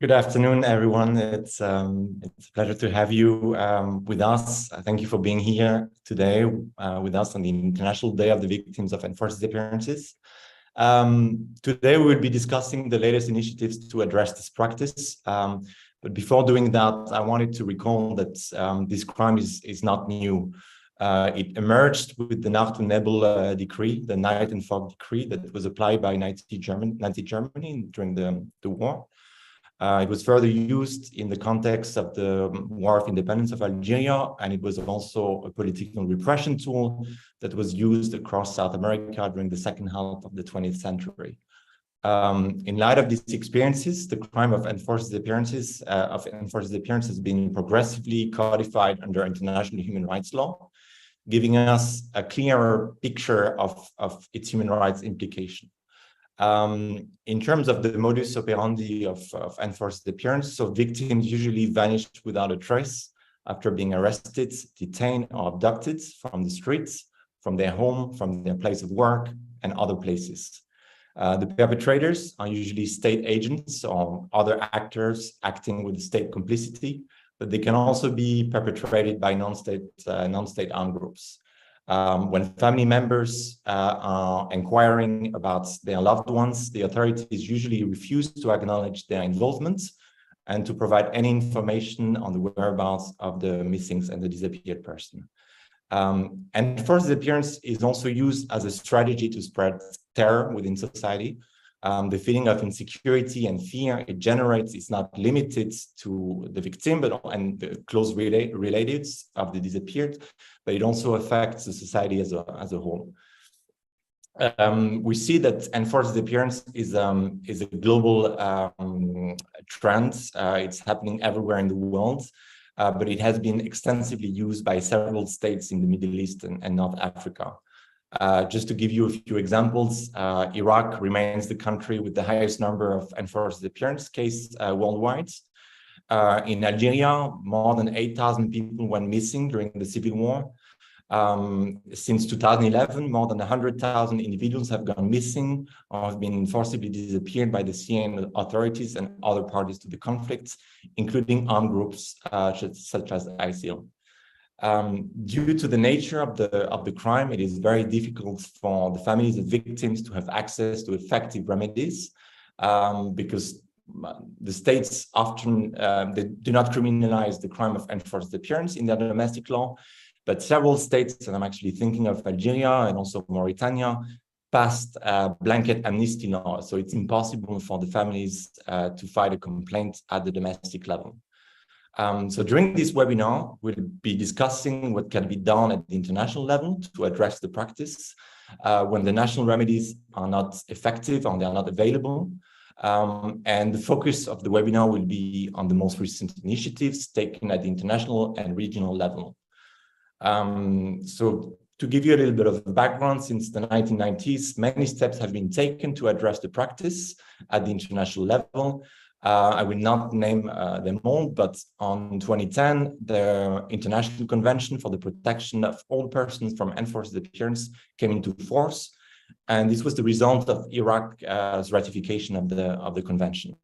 Good afternoon, everyone. It's a pleasure to have you with us. Thank you for being here today with us on the International Day of the Victims of Enforced Disappearances. Today, we will be discussing the latest initiatives to address this practice. But before doing that, I wanted to recall that this crime is not new. It emerged with the Nacht und Nebel decree, the Night and Fog decree that was applied by Nazi Germany during the war. It was further used in the context of the War of Independence of Algeria, and it was also a political repression tool that was used across South America during the second half of the 20th century. In light of these experiences, the crime of enforced disappearances has been progressively codified under international human rights law, giving us a clearer picture of its human rights implication. In terms of the modus operandi of enforced disappearance, so victims usually vanish without a trace after being arrested, detained, or abducted from the streets, from their home, from their place of work, and other places. The perpetrators are usually state agents or other actors acting with state complicity, but they can also be perpetrated by non-state armed groups. When family members are inquiring about their loved ones, the authorities usually refuse to acknowledge their involvement and to provide any information on the whereabouts of the missing and the disappeared person. Enforced disappearance is also used as a strategy to spread terror within society. The feeling of insecurity and fear it generates is not limited to the victim and the close relatives of the disappeared, but it also affects the society as a whole. We see that enforced disappearance is a global trend. It's happening everywhere in the world, but it has been extensively used by several states in the Middle East and North Africa. Just to give you a few examples, Iraq remains the country with the highest number of enforced disappearance cases worldwide. In Algeria, more than 8,000 people went missing during the civil war. Since 2011, more than 100,000 individuals have gone missing or have been forcibly disappeared by the Syrian authorities and other parties to the conflict, including armed groups such as ISIL. Due to the nature of the crime, it is very difficult for the families of victims to have access to effective remedies because the states often they do not criminalize the crime of enforced disappearance in their domestic law, but several states, and I'm actually thinking of Algeria and also Mauritania, passed blanket amnesty law. So it's impossible for the families to file a complaint at the domestic level. So during this webinar, we'll be discussing what can be done at the international level to address the practice when the national remedies are not effective or they are not available. And the focus of the webinar will be on the most recent initiatives taken at the international and regional level. So to give you a little bit of background, since the 1990s, many steps have been taken to address the practice at the international level. I will not name them all, but on 2010, the International Convention for the Protection of All Persons from Enforced Disappearance came into force, and this was the result of Iraq's ratification of the convention.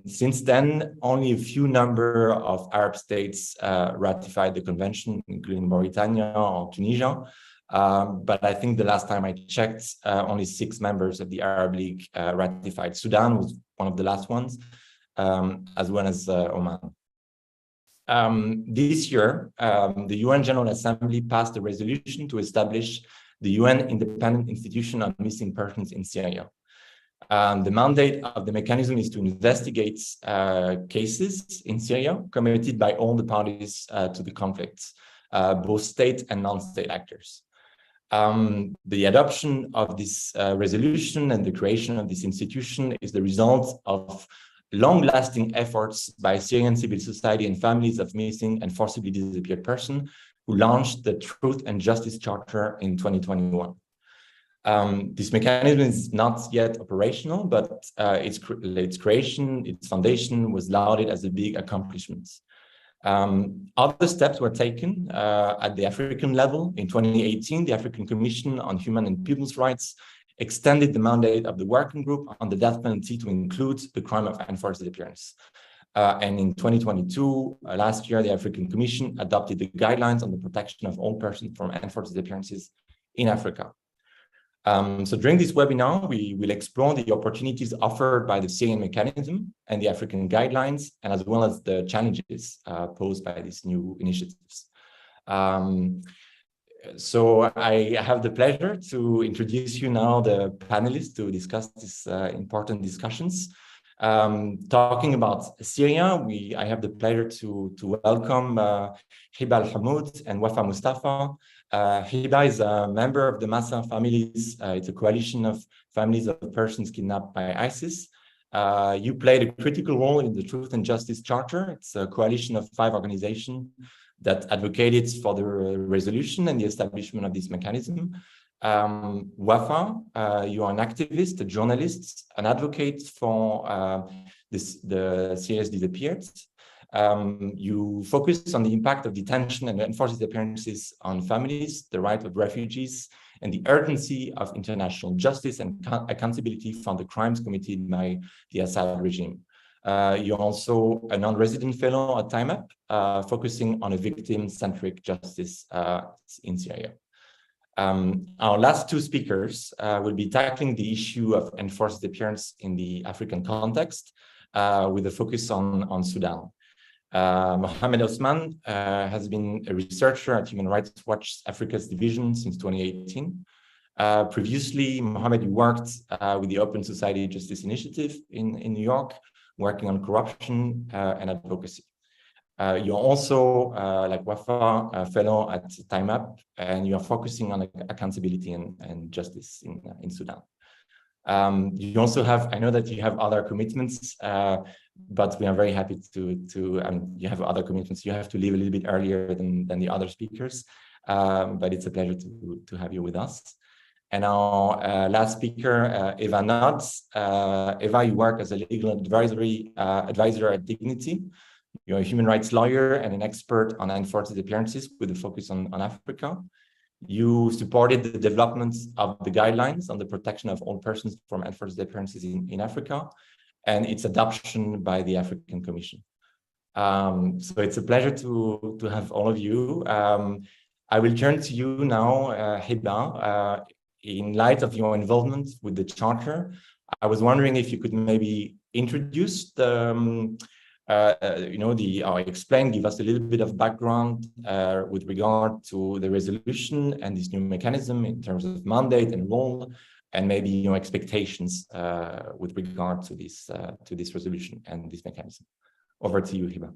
Since then, only a few number of Arab states ratified the convention, including Mauritania or Tunisia. But I think the last time I checked, only 6 members of the Arab League ratified. Sudan was one of the last ones, as well as Oman. This year, the UN General Assembly passed a resolution to establish the UN Independent Institution on Missing Persons in Syria. The mandate of the mechanism is to investigate cases in Syria committed by all the parties to the conflict, both state and non-state actors. The adoption of this resolution and the creation of this institution is the result of long-lasting efforts by Syrian civil society and families of missing and forcibly disappeared persons who launched the Truth and Justice Charter in 2021. This mechanism is not yet operational, but its creation, its foundation was lauded as a big accomplishment. Other steps were taken at the African level. In 2018, the African Commission on Human and People's Rights extended the mandate of the working group on the death penalty to include the crime of enforced disappearance. And in 2022, last year, the African Commission adopted the guidelines on the protection of all persons from enforced disappearances in Africa. So during this webinar, we will explore the opportunities offered by the Syrian mechanism and the African guidelines, and as well as the challenges posed by these new initiatives. So I have the pleasure to introduce you now the panelists to discuss these important discussions. Talking about Syria, I have the pleasure to welcome Hiba Al-Hamoud and Wafa Mustafa. Hiba is a member of the Massa families. It's a coalition of families of persons kidnapped by ISIS. You played a critical role in the Truth and Justice Charter. It's a coalition of 5 organizations that advocated for the resolution and the establishment of this mechanism. Wafa, you are an activist, a journalist, an advocate for the Syrians disappeared. You focus on the impact of detention and enforced disappearances on families, the right of refugees, and the urgency of international justice and accountability for the crimes committed by the Assad regime. You're also a non-resident fellow at Time Up, focusing on a victim-centric justice in Syria. Our last 2 speakers will be tackling the issue of enforced disappearance in the African context, with a focus on Sudan. Mohamed Osman has been a researcher at Human Rights Watch Africa's division since 2018. Previously, Mohamed worked with the Open Society Justice Initiative in New York, working on corruption and advocacy. You're also, like Wafa, a fellow at Time Up, and you're focusing on accountability and justice in Sudan. You also have, I know that you have other commitments, but we are very happy you have other commitments. You have to leave a little bit earlier than the other speakers, but it's a pleasure to have you with us. And our last speaker, Eva Nods. Eva, you work as a legal advisor at Dignity. You're a human rights lawyer and an expert on enforced disappearances with a focus on Africa. You supported the development of the guidelines on the protection of all persons from enforced disappearances in Africa and its adoption by the African Commission. So it's a pleasure to have all of you. I will turn to you now, Hiba. In light of your involvement with the Charter, I was wondering if you could maybe introduce the explain, give us a little bit of background with regard to the resolution and this new mechanism in terms of mandate and role, and maybe your expectations with regard to this resolution and this mechanism. Over to you, Hiba.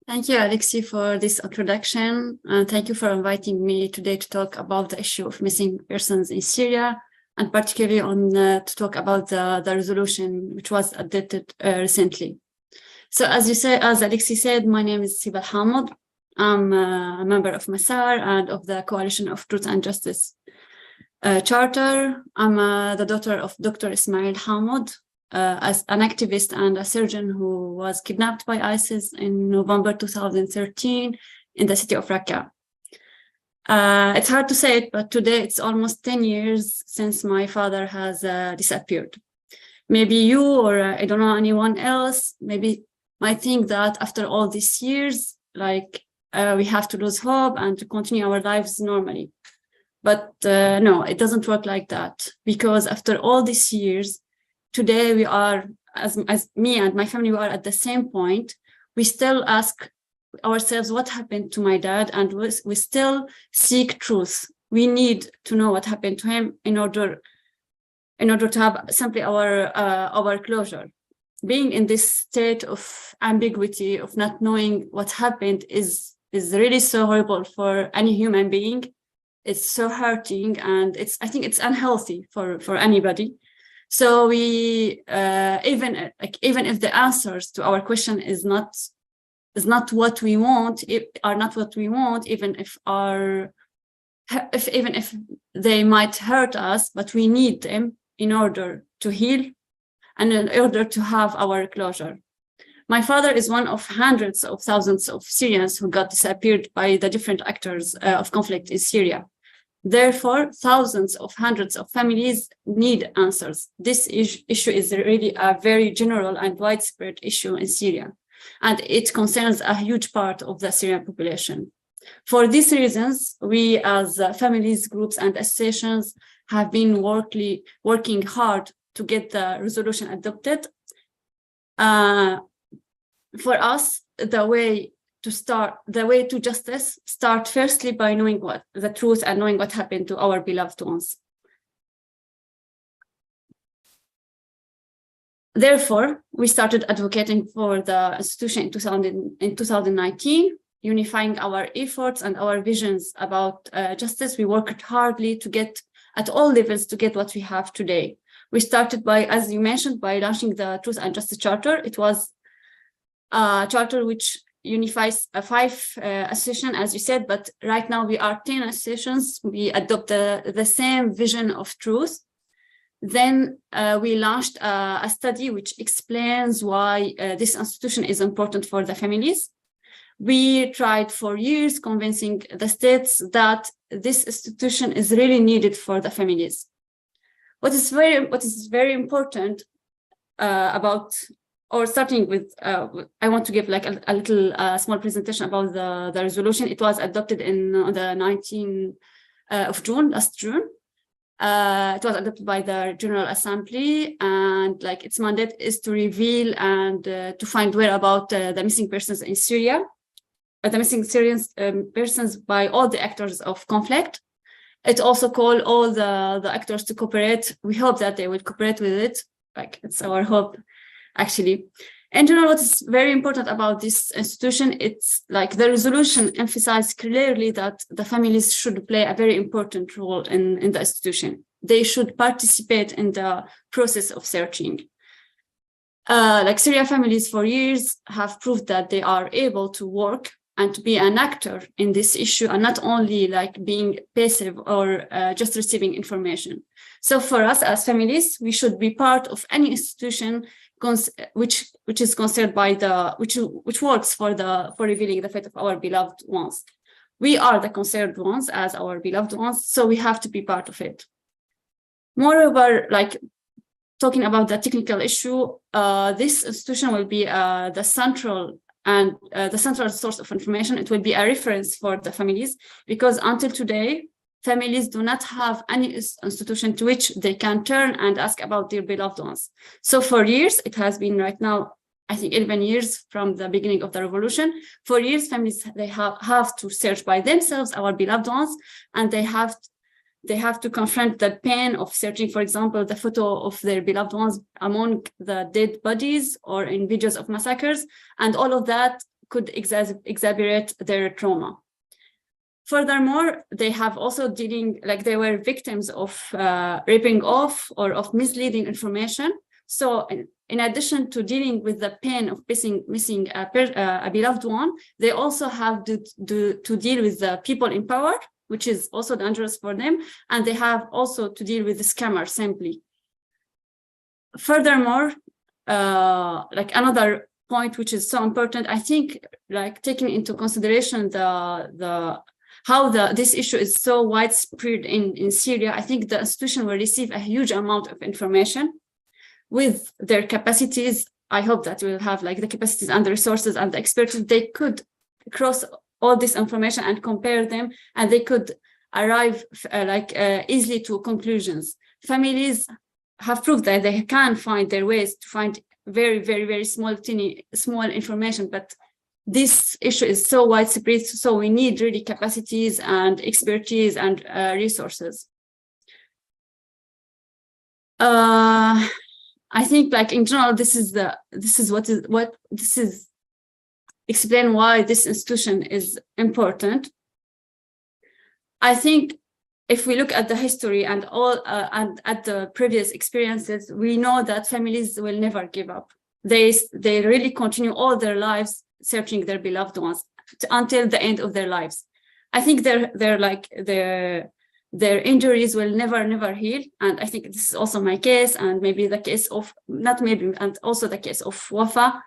Thank you, Alexi, for this introduction. And thank you for inviting me today to talk about the issue of missing persons in Syria, and particularly to talk about the resolution which was adopted recently. So as Alexi said, my name is Hiba Al-Hamoud. I'm a member of Masar and of the Coalition of Truth and Justice Charter. I'm the daughter of Dr. Ismail Hamoud, as an activist and a surgeon who was kidnapped by ISIS in November 2013 in the city of Raqqa. It's hard to say it, but today it's almost 10 years since my father has disappeared. Maybe you or I don't know anyone else maybe might think that after all these years, we have to lose hope and to continue our lives normally. But no, it doesn't work like that, because after all these years, today we are, as me and my family, we are at the same point. We still ask ourselves what happened to my dad, and we still seek truth. We need to know what happened to him in order to have simply our closure. Being in this state of ambiguity, of not knowing what happened, is really so horrible for any human being. It's so hurting, and I think it's unhealthy for anybody. So we even if the answers to our question is not what we want, even if they might hurt us, but we need them in order to heal and in order to have our closure. My father is one of hundreds of thousands of Syrians who got disappeared by the different actors of conflict in Syria. Therefore, thousands of hundreds of families need answers. This issue is really a very general and widespread issue in Syria, and it concerns a huge part of the Syrian population. For these reasons, we as families, groups, and associations have been working hard to get the resolution adopted. For us, the way to justice start firstly by knowing what the truth and knowing what happened to our beloved ones. Therefore, we started advocating for the institution in 2019, unifying our efforts and our visions about justice. We worked hardly to get at all levels to get what we have today. We started by, as you mentioned, by launching the Truth and Justice Charter. It was a charter which unifies 5 associations, as you said, but right now we are 10 associations. We adopt the same vision of truth. Then we launched a study which explains why this institution is important for the families. We tried for years convincing the states that this institution is really needed for the families. What is very important about, or starting with, I want to give like a little small presentation about the resolution. It was adopted in the 19th of June, last June. It was adopted by the General Assembly, and like its mandate is to reveal and to find whereabouts the missing persons in Syria, the missing Syrian persons by all the actors of conflict. It also called all the actors to cooperate. We hope that they will cooperate with it. Like it's our hope, actually. In general, what is very important about this institution, it's like the resolution emphasized clearly that the families should play a very important role in the institution. They should participate in the process of searching. Like Syrian families for years have proved that they are able to work and to be an actor in this issue, and not only like being passive or just receiving information. So for us as families, we should be part of any institution which is concerned by which works for revealing the fate of our beloved ones. We are the concerned ones as our beloved ones, so we have to be part of it. Moreover, like talking about the technical issue, this institution will be the central source of information. It will be a reference for the families, because until today, families do not have any institution to which they can turn and ask about their beloved ones. So for years, it has been right now, I think 11 years from the beginning of the revolution. For years, families, they have to search by themselves our beloved ones, and they have to confront the pain of searching, for example, the photo of their beloved ones among the dead bodies or in videos of massacres, and all of that could exacerbate their trauma. Furthermore, they have also they were victims of ripping off or of misleading information. So in addition to dealing with the pain of missing a beloved one, they also have to deal with the people in power, which is also dangerous for them, and they have also to deal with the scammer simply. Furthermore, like another point which is so important, I think, like taking into consideration how this issue is so widespread in Syria, I think the institution will receive a huge amount of information. With their capacities, I hope that we will have like the capacities and the resources and the expertise. They could cross all this information and compare them, and they could arrive easily to conclusions. Families have proved that they can find their ways to find very, very, very small information, but this issue is so widespread, so we need really capacities and expertise and resources. I think, like in general, this is explain why this institution is important. I think if we look at the history and and at the previous experiences, we know that families will never give up. They really continue all their lives searching their beloved ones until the end of their lives. I think their injuries will never heal, and I think this is also my case, and maybe the case of and also the case of Wafa.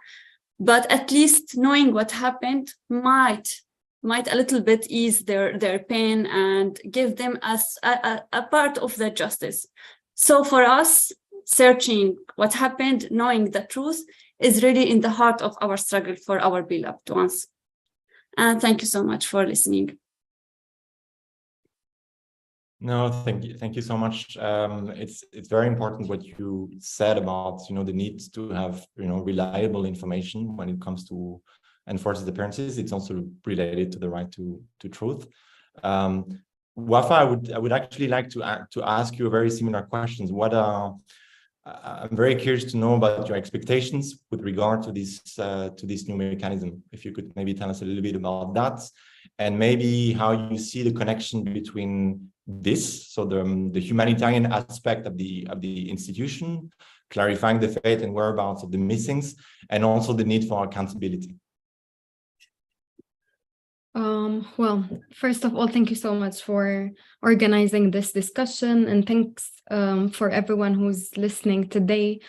But at least knowing what happened might might a little bit ease their pain and give them as a part of the justice. So for us, searching what happened, knowing the truth, is really in the heart of our struggle for our beloved ones. And thank you so much for listening. No, thank you so much. It's very important what you said about the need to have reliable information when it comes to enforced disappearances. It's also related to the right to truth. Wafa, I would actually like to ask you a very similar questions. I'm very curious to know about your expectations with regard to this new mechanism. If you could maybe tell us a little bit about that, and maybe how you see the connection between this, so the humanitarian aspect of the institution, clarifying the fate and whereabouts of the missings, and also the need for accountability. Well, first of all, thank you so much for organizing this discussion, and thanks for everyone who's listening today.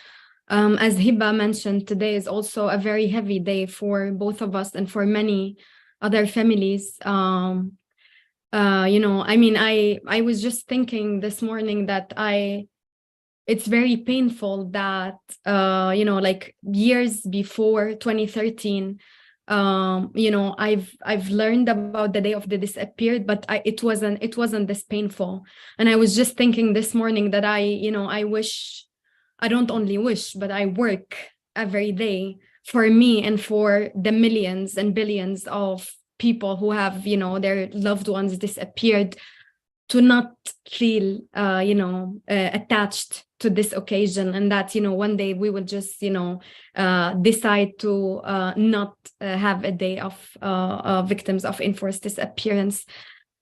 As Hiba mentioned, today is also a very heavy day for both of us and for many other families. I was just thinking this morning that it's very painful that, like years before 2013, I've learned about the day of the disappeared, but it wasn't this painful. And I was just thinking this morning that I wish, I don't only wish, but I work every day for me and for the millions and billions of people who have, their loved ones disappeared, to not feel, attached to this occasion, and that, one day we will just, decide to not have a day of victims of enforced disappearance.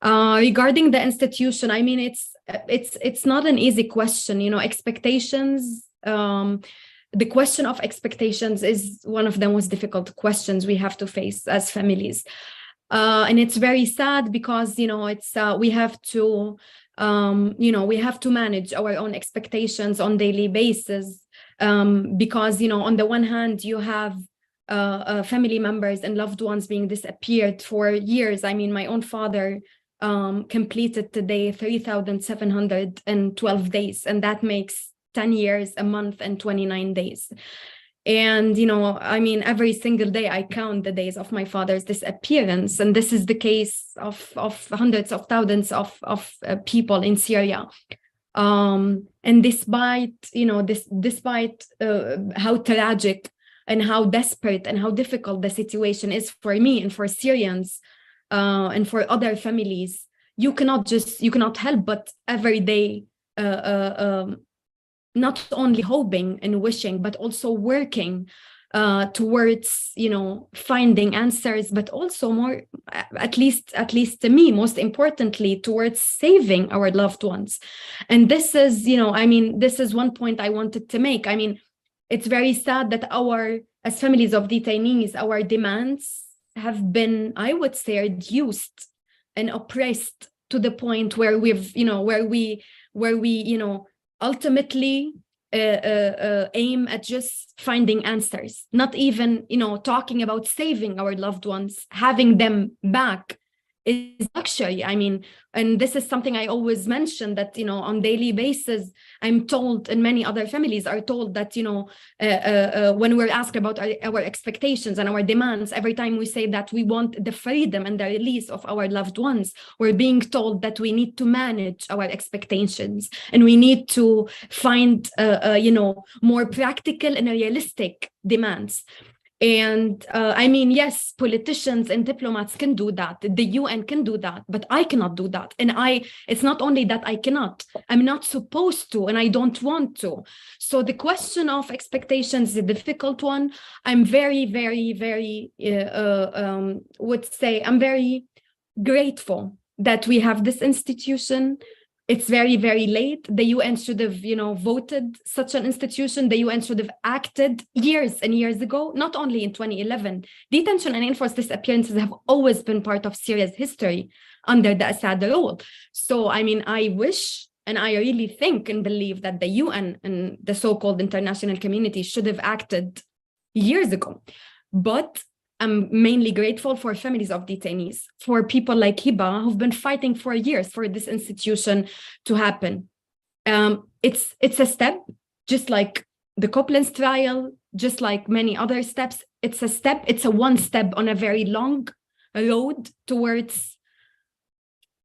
Regarding the institution, I mean, it's not an easy question, expectations. The question of expectations is one of the most difficult questions we have to face as families. And it's very sad because, we have to, we have to manage our own expectations on daily basis, because, on the one hand, you have family members and loved ones being disappeared for years. I mean, my own father completed today 3,712 days, and that makes 10 years, a month, and 29 days. And, I mean, every single day I count the days of my father's disappearance. And this is the case of hundreds of thousands of people in Syria. And despite, despite how tragic and how desperate and how difficult the situation is for me and for Syrians and for other families, you cannot help but every day not only hoping and wishing, but also working towards, finding answers, but also more, at least to me, most importantly, towards saving our loved ones. And this is, this is one point I wanted to make. I mean, it's very sad that as families of detainees, our demands have been, I would say, reduced and oppressed to the point where where we ultimately aim at just finding answers, not even, talking about saving our loved ones, having them back is luxury. I mean, and this is something I always mention, that, on daily basis, I'm told, and many other families are told that, when we're asked about our expectations and our demands, every time we say that we want the freedom and the release of our loved ones, we're being told that we need to manage our expectations and we need to find, more practical and realistic demands. And I mean, yes, politicians and diplomats can do that. The UN can do that, but I cannot do that. And it's not only that I cannot, I'm not supposed to, and I don't want to. So the question of expectations is a difficult one. I'm very, very, very, would say, I'm very grateful that we have this institution. It's very, very late. The UN should have, voted such an institution. The UN should have acted years and years ago, not only in 2011. Detention and enforced disappearances have always been part of Syria's history under the Assad rule. So, I mean, I wish, and I really think and believe that the UN and the so-called international community should have acted years ago. But I'm mainly grateful for families of detainees, for people like Hiba who've been fighting for years for this institution to happen. It's a step, just like the Copeland's trial, just like many other steps. It's a step, it's a one step on a very long road towards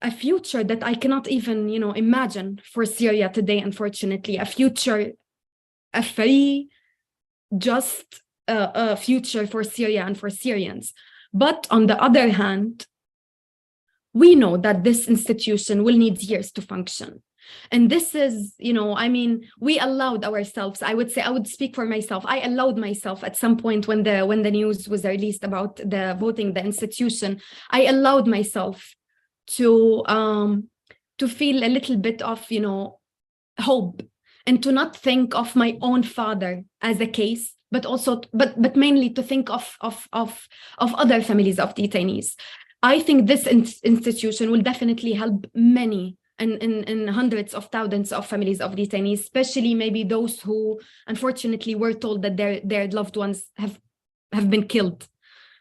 a future that I cannot even, imagine for Syria today, unfortunately, a future, a free, just a future for Syria and for Syrians. But on the other hand, we know that this institution will need years to function. And this is, we allowed ourselves, I would speak for myself. I allowed myself at some point when the news was released about the voting, the institution, I allowed myself to feel a little bit of, hope, and to not think of my own father as a case, but also, but mainly to think of other families of detainees. I think this institution will definitely help many and hundreds of thousands of families of detainees, especially maybe those who unfortunately were told that their loved ones have been killed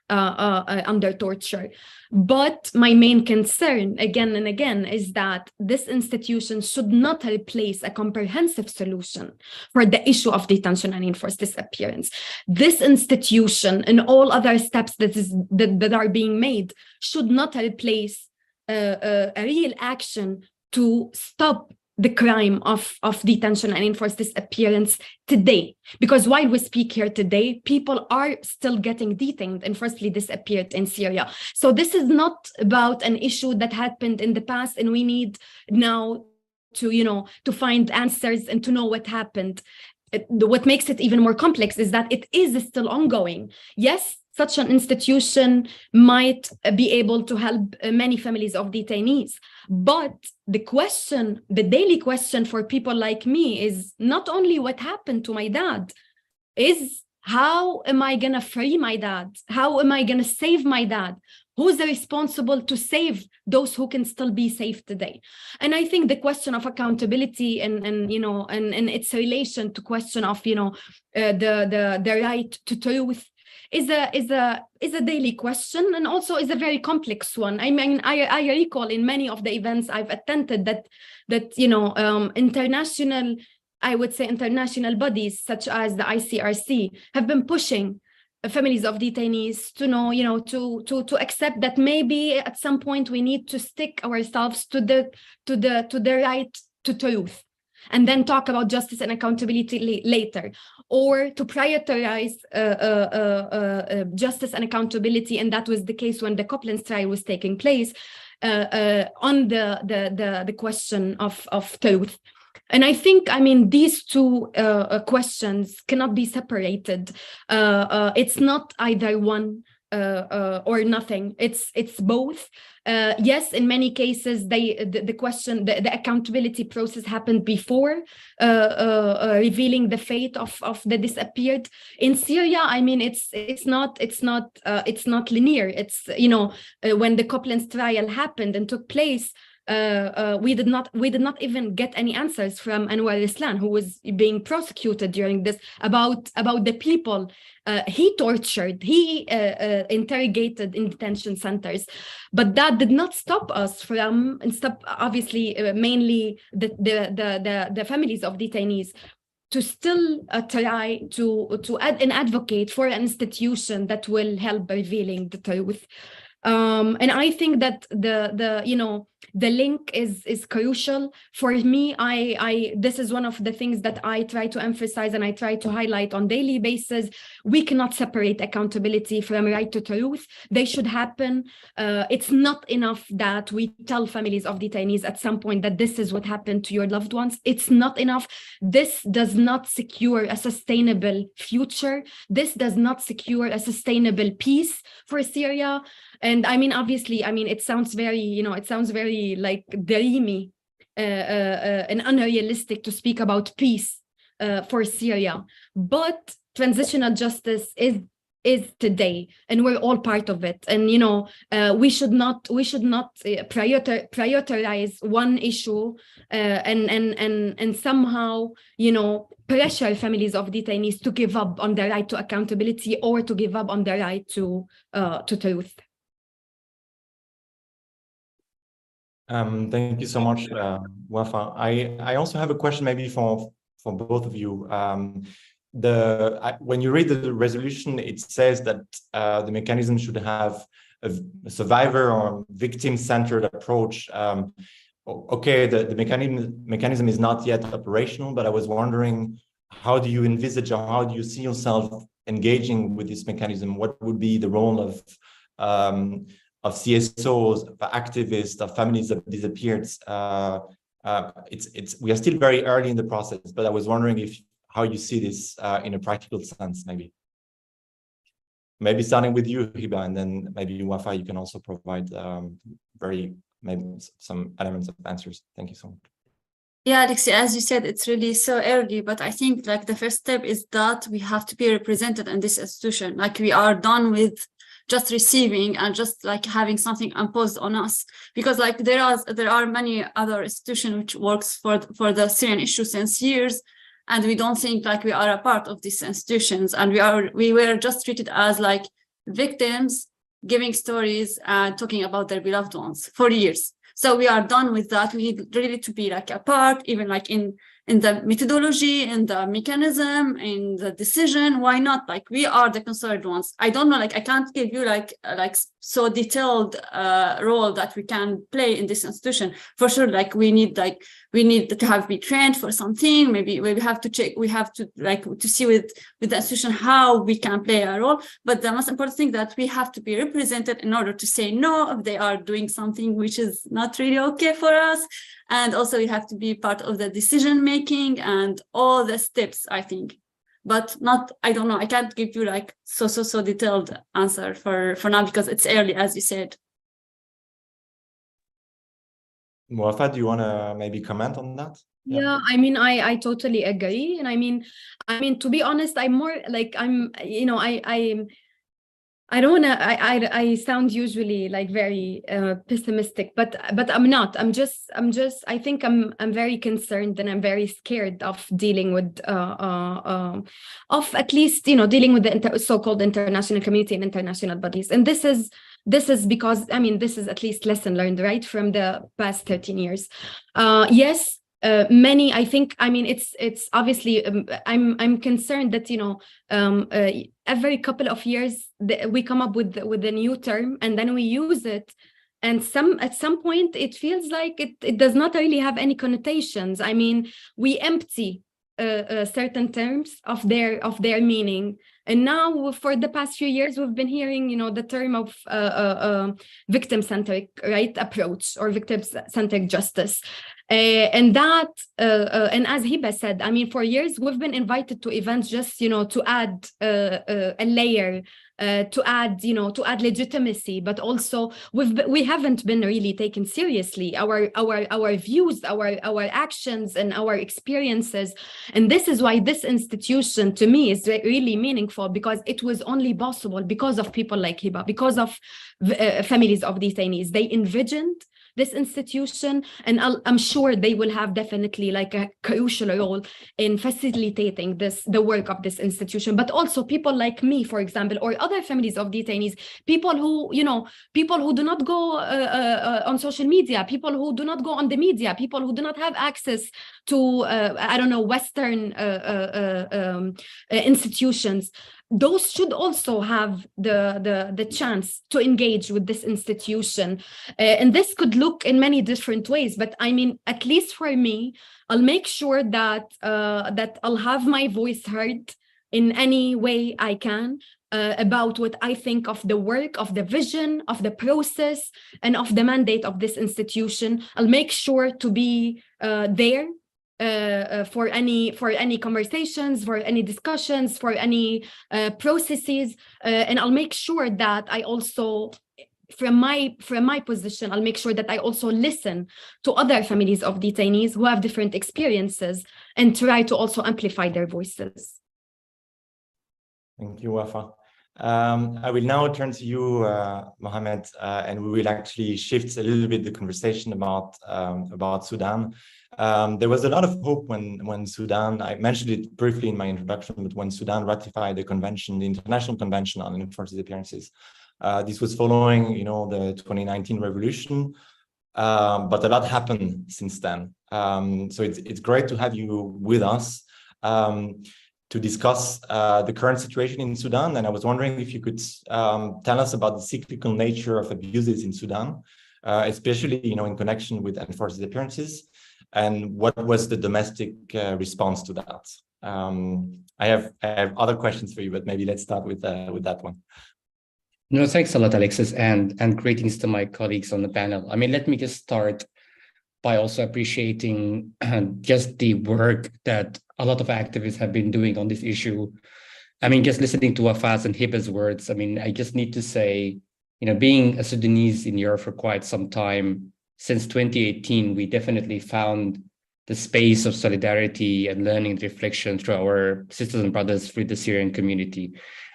under torture. But my main concern again and again is that this institution should not replace a comprehensive solution for the issue of detention and enforced disappearance. This institution and all other steps that are being made should not replace a real action to stop the crime of detention and enforced disappearance today. Because while we speak here today, people are still getting detained and forcibly disappeared in Syria. So this is not about an issue that happened in the past and we need now to find answers and to know what happened. What makes it even more complex is that it is still ongoing. Yes, such an institution might be able to help many families of detainees. But the daily question for people like me is not only what happened to my dad, is how am I going to free my dad? How am I going to save my dad? Who's responsible to save those who can still be safe today? And I think the question of accountability and its relation to question of the right to truth is a daily question, and also is a very complex one. I mean, I recall in many of the events I've attended that international bodies such as the ICRC have been pushing families of detainees to accept that maybe at some point we need to stick ourselves to the right to truth, and then talk about justice and accountability later, or to prioritize justice and accountability, and that was the case when the Copeland's trial was taking place, on the question of truth. And I think, these two questions cannot be separated. It's not either one or nothing. It's both. Yes, in many cases, the accountability process happened before revealing the fate of the disappeared. In Syria, it's not linear. It's when the Copeland's trial happened and took place, we did not even get any answers from Anwar Islan, who was being prosecuted during this, about the people he tortured, he interrogated in detention centers. But that did not stop us from, obviously, mainly the families of detainees, to still try to advocate for an institution that will help revealing the truth. And I think that the link is crucial for me. This is one of the things that I try to emphasize and I try to highlight on daily basis. We cannot separate accountability from right to truth. They should happen. It's not enough that we tell families of detainees at some point that this is what happened to your loved ones. It's not enough. This does not secure a sustainable future. This does not secure a sustainable peace for Syria. And obviously, it sounds very like dreamy and unrealistic to speak about peace for Syria. But transitional justice is is today, and we're all part of it. And we should not prioritize one issue and somehow pressure families of detainees to give up on their right to accountability or to give up on their right to truth. Thank you so much, Wafa. I also have a question maybe for both of you. When you read the resolution, it says that the mechanism should have a survivor or victim-centered approach. Okay, the mechanism is not yet operational, but I was wondering, how do you envisage or how do you see yourself engaging with this mechanism? What would be the role of CSOs, of activists, of families that disappeared? We are still very early in the process, but I was wondering how you see this in a practical sense, maybe. Maybe starting with you, Hiba, and then maybe Wafa, you can also provide maybe some elements of answers. Thank you so much. Yeah, Alexi, as you said, it's really so early, but I think like the first step is that we have to be represented in this institution. Like we are done with just receiving and just like having something imposed on us, because like there are many other institutions which works for the Syrian issue since years, and we don't think like we are a part of these institutions, and we were just treated as like victims giving stories and talking about their beloved ones for years. So we are done with that. We need really to be like a part, even like in the methodology, in the mechanism, in the decision. Why not? Like we are the concerned ones. I don't know, like I can't give you like so detailed role that we can play in this institution. For sure, like we need to be trained for something. Maybe we have to check, we have to like to see with the institution how we can play a role. But the most important thing that we have to be represented in order to say no if they are doing something which is not really okay for us. And also we have to be part of the decision making and all the steps, I think. But not, I don't know, I can't give you like so detailed answer for now because it's early, as you said. Wafa, do you want to maybe comment on that? Yeah, I mean, I totally agree. And I mean, to be honest, I'm more like, I don't want to, I sound usually like very pessimistic, but I'm not. I think I'm very concerned and I'm very scared of dealing with, of at least, dealing with the so-called international community and international bodies. And this is because, I mean, this is at least lesson learned, right, from the past 13 years. Yes. Many, I think, I mean, it's obviously, I'm concerned that, every couple of years we come up with a new term and then we use it. And at some point it feels like it does not really have any connotations. I mean, we empty certain terms of their meaning. And now for the past few years, we've been hearing, the term of victim-centric, right, approach or victim-centric justice. And that, and as Hiba said, I mean, for years, we've been invited to events just, to add a layer, to add legitimacy, but also we haven't been really taken seriously. Our views, our actions, and our experiences, and this is why this institution to me is really meaningful, because it was only possible because of people like Hiba, because of families of detainees. They envisioned this institution, and I'm sure they will have definitely like a crucial role in facilitating the work of this institution. But also people like me, for example, or other families of detainees, people who do not go on social media, people who do not go on the media, people who do not have access to Western institutions. Those should also have the chance to engage with this institution. And this could look in many different ways. But I mean, at least for me, I'll make sure that I'll have my voice heard in any way I can about what I think of the work, of the vision, of the process, and of the mandate of this institution. I'll make sure to be there for any conversations, for any discussions, for any processes, and I'll make sure that I also, from my position, I'll make sure that I also listen to other families of detainees who have different experiences and try to also amplify their voices. Thank you, Wafa. I will now turn to you, Mohammed, and we will actually shift a little bit the conversation about Sudan. There was a lot of hope when Sudan, I mentioned it briefly in my introduction, but when Sudan ratified the convention, the International Convention on Enforced Disappearances, this was following, the 2019 revolution, but a lot happened since then. So it's great to have you with us. To discuss the current situation in Sudan. And I was wondering if you could tell us about the cyclical nature of abuses in Sudan, especially in connection with enforced disappearances, and what was the domestic response to that. I have other questions for you, but maybe let's start with that one. No, thanks a lot, Alexis, and greetings to my colleagues on the panel. I mean, let me just start by also appreciating just the work that a lot of activists have been doing on this issue. I mean, just listening to Wafaz and Hiba's words, I mean, I just need to say, being a Sudanese in Europe for quite some time, since 2018, we definitely found the space of solidarity and learning and reflection through our sisters and brothers with the Syrian community.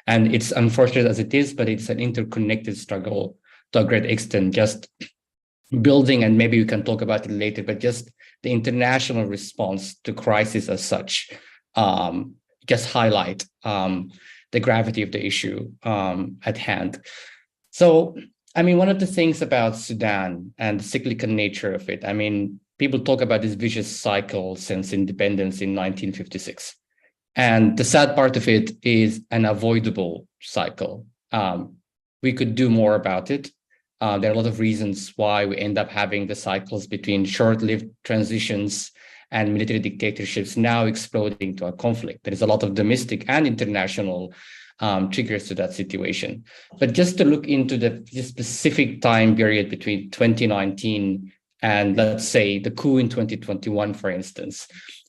And it's unfortunate as it is, but it's an interconnected struggle to a great extent, just building, and maybe we can talk about it later, but just the international response to crisis as such, just highlight the gravity of the issue at hand. So, I mean, one of the things about Sudan and the cyclical nature of it, I mean, people talk about this vicious cycle since independence in 1956. And the sad part of it is an avoidable cycle. We could do more about it. There are a lot of reasons why we end up having the cycles between short-lived transitions and military dictatorships now exploding to a conflict. There is a lot of domestic and international triggers to that situation. But just to look into the specific time period between 2019 and, let's say, the coup in 2021, for instance.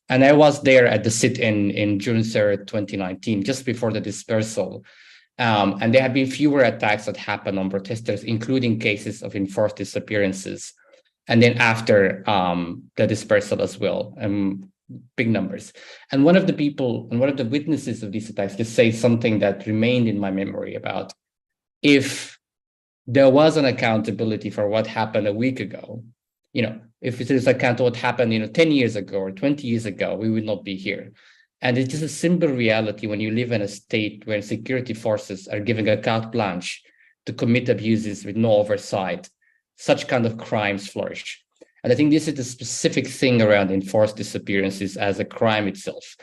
And I was there at the sit-in in June 3rd, 2019, just before the dispersal. And there have been fewer attacks that happened on protesters, including cases of enforced disappearances. And then after the dispersal as well, big numbers. And one of the witnesses of these attacks just say something that remained in my memory about if there was an accountability for what happened a week ago, if it is account of what happened, 10 years ago or 20 years ago, we would not be here. And it's just a simple reality when you live in a state where security forces are giving a carte blanche to commit abuses with no oversight, such kind of crimes flourish. And I think this is the specific thing around enforced disappearances as a crime itself.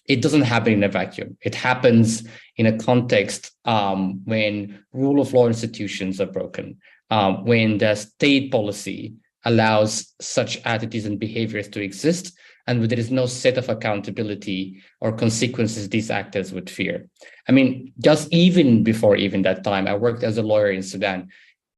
It doesn't happen in a vacuum. It happens in a context when rule of law institutions are broken, when the state policy allows such attitudes and behaviors to exist, and there is no set of accountability or consequences these actors would fear. I mean, just even before that time, I worked as a lawyer in Sudan,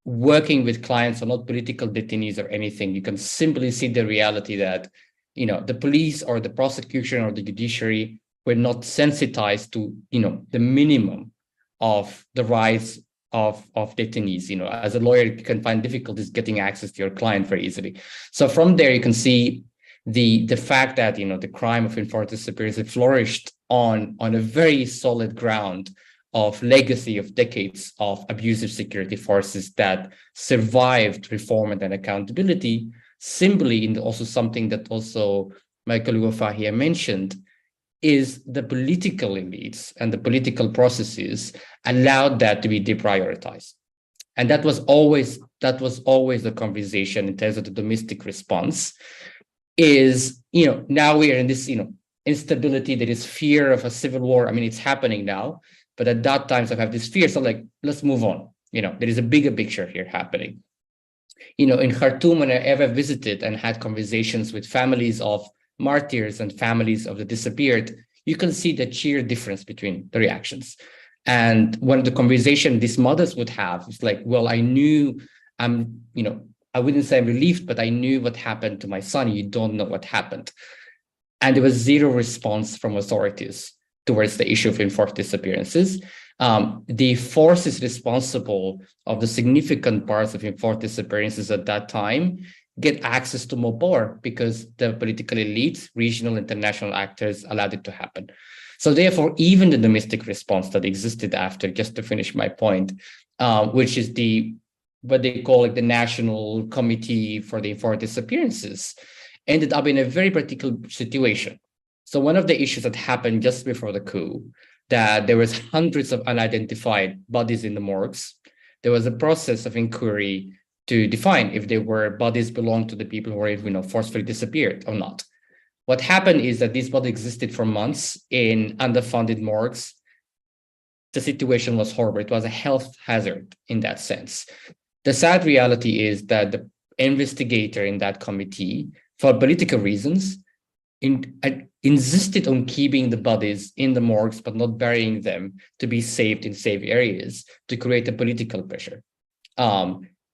working with clients who are not political detainees or anything. You can simply see the reality that, the police or the prosecution or the judiciary were not sensitized to, the minimum of the rights of detainees. As a lawyer, you can find difficulties getting access to your client very easily. So from there, you can see the fact that the crime of enforced disappearance flourished on a very solid ground of legacy of decades of abusive security forces that survived reform and accountability, simply in also something that also my colleague Wafahia mentioned, is the political elites and the political processes allowed that to be deprioritized. And that was always the conversation in terms of the domestic response. Is, now we are in this, instability, there is fear of a civil war. I mean, it's happening now, but at that time, I have this fear. So let's move on. There is a bigger picture here happening. In Khartoum, when I ever visited and had conversations with families of martyrs and families of the disappeared, you can see the sheer difference between the reactions. And one of the conversations these mothers would have is like, well, I knew I wouldn't say I'm relieved, but I knew what happened to my son. You don't know what happened. And there was zero response from authorities towards the issue of enforced disappearances. The forces responsible of the significant parts of enforced disappearances at that time get access to more power because the political elites, regional, international actors allowed it to happen. So therefore, even the domestic response that existed after, just to finish my point, which is what they call the National Committee for the Enforced Disappearances, ended up in a very particular situation. So one of the issues that happened just before the coup, that there was hundreds of unidentified bodies in the morgues. There was a process of inquiry to define if they were bodies belonged to the people who were, forcefully disappeared or not. What happened is that these bodies existed for months in underfunded morgues. The situation was horrible. It was a health hazard in that sense. The sad reality is that the investigator in that committee, for political reasons, insisted on keeping the bodies in the morgues, but not burying them to be saved in safe areas to create a political pressure.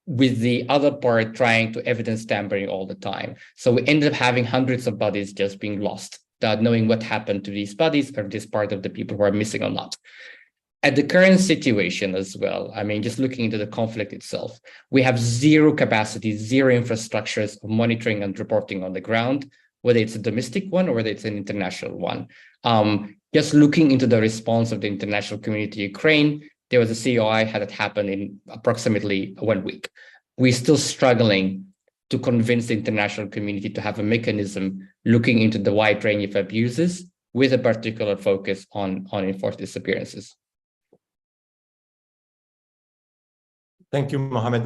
With the other part trying to evidence tampering all the time. So we ended up having hundreds of bodies just being lost, without knowing what happened to these bodies or this part of the people who are missing or not. At the current situation as well, just looking into the conflict itself, we have zero capacity, zero infrastructures of monitoring and reporting on the ground, whether it's a domestic one or whether it's an international one. Just looking into the response of the international community to Ukraine, there was a COI had it happen in approximately 1 week. We're still struggling to convince the international community to have a mechanism looking into the wide range of abuses with a particular focus on enforced disappearances. Thank you, Mohammed.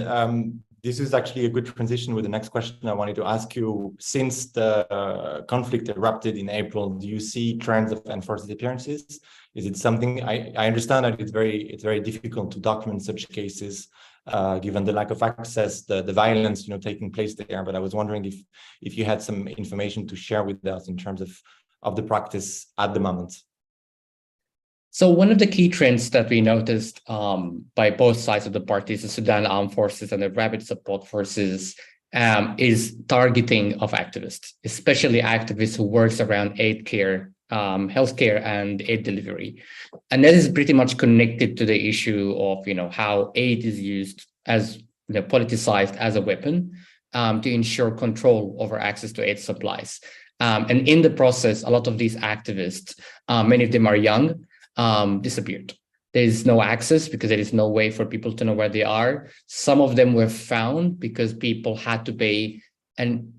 This is actually a good transition with the next question I wanted to ask you. Since the conflict erupted in April, do you see trends of enforced disappearances? Is it something I understand that it's very difficult to document such cases, given the lack of access, the violence taking place there. But I was wondering if you had some information to share with us in terms of the practice at the moment. So one of the key trends that we noticed by both sides of the parties, the Sudan Armed Forces and the Rapid Support Forces, is targeting of activists, especially activists who works around aid care, healthcare and aid delivery. And that is pretty much connected to the issue of how aid is used as politicized as a weapon to ensure control over access to aid supplies. And in the process, a lot of these activists, many of them are young, disappeared. There is no access because there is no way for people to know where they are. Some of them were found because people had to pay an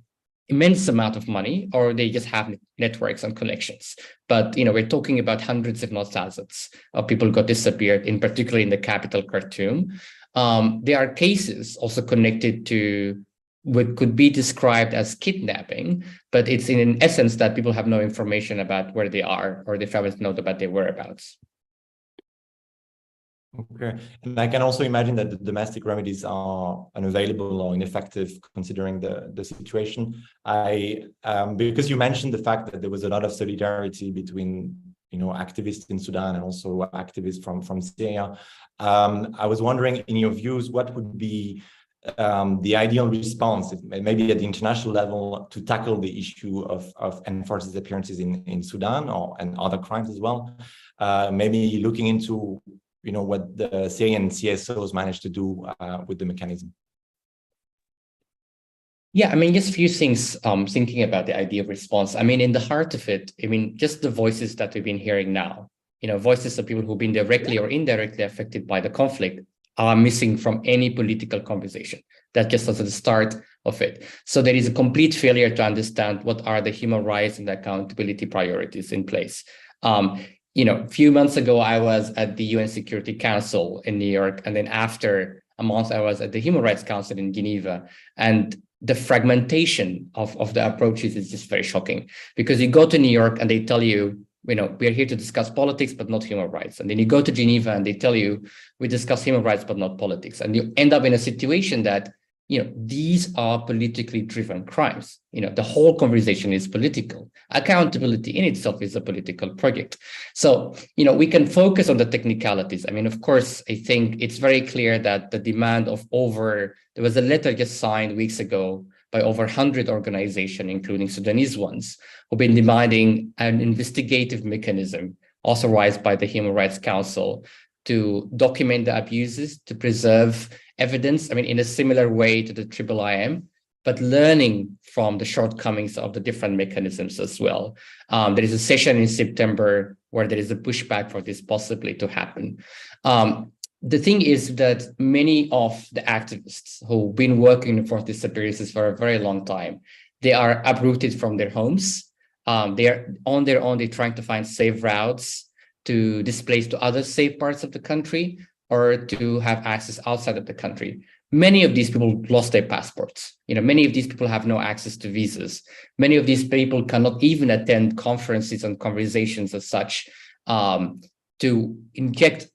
immense amount of money, or they just have networks and connections. But we're talking about hundreds, if not thousands, of people got disappeared, in particular in the capital, Khartoum. There are cases also connected to what could be described as kidnapping, but it's in essence that people have no information about where they are or their families know about their whereabouts. Okay, and I can also imagine that the domestic remedies are unavailable or ineffective considering the situation. Because you mentioned the fact that there was a lot of solidarity between activists in Sudan and also activists from Syria. I was wondering, in your views, what would be the ideal response, maybe at the international level, to tackle the issue of enforced disappearances in Sudan and other crimes as well? Maybe looking into what the Syrian CSOs managed to do with the mechanism. Yeah, just a few things thinking about the idea of response. In the heart of it, just the voices that we've been hearing now, voices of people who've been directly or indirectly affected by the conflict are missing from any political conversation. That just as the start of it. So there is a complete failure to understand what are the human rights and accountability priorities in place. A few months ago, I was at the UN Security Council in New York. And then after a month, I was at the Human Rights Council in Geneva. And the fragmentation of the approaches is just very shocking, because you go to New York and they tell you, we're here to discuss politics, but not human rights. And then you go to Geneva and they tell you, we discuss human rights, but not politics. And you end up in a situation that, these are politically driven crimes. The whole conversation is political. Accountability in itself is a political project. So, we can focus on the technicalities. Of course, I think it's very clear that the demand of there was a letter just signed weeks ago by over 100 organizations, including Sudanese ones, who've been demanding an investigative mechanism authorized by the Human Rights Council to document the abuses, to preserve evidence, in a similar way to the IIIM, but learning from the shortcomings of the different mechanisms as well. There is a session in September where there is a pushback for this possibly to happen. The thing is that many of the activists who've been working in enforced disappearances for a very long time, they are uprooted from their homes. They are on their own, they're trying to find safe routes to displace to other safe parts of the country or to have access outside of the country. Many of these people lost their passports. Many of these people have no access to visas. Many of these people cannot even attend conferences and conversations as such to inject,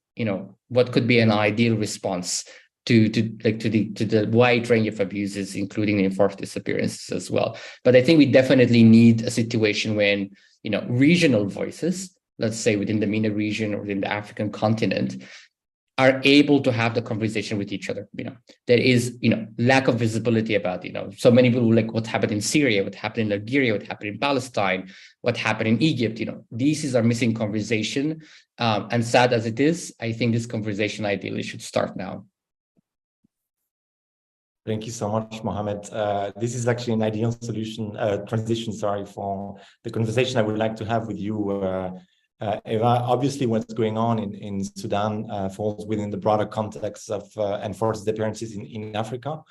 what could be an ideal response to the wide range of abuses, including enforced disappearances as well. But I think we definitely need a situation when, regional voices, let's say within the MENA region or within the African continent, are able to have the conversation with each other. There is, lack of visibility about, so many people like what happened in Syria, what happened in Algeria, what happened in Palestine, what happened in Egypt. These is our missing conversation. And sad as it is, I think this conversation ideally should start now. Thank you so much, Mohammed. This is actually an ideal transition, for the conversation I would like to have with you, Eva. Obviously, what's going on in Sudan falls within the broader context of enforced disappearances in Africa.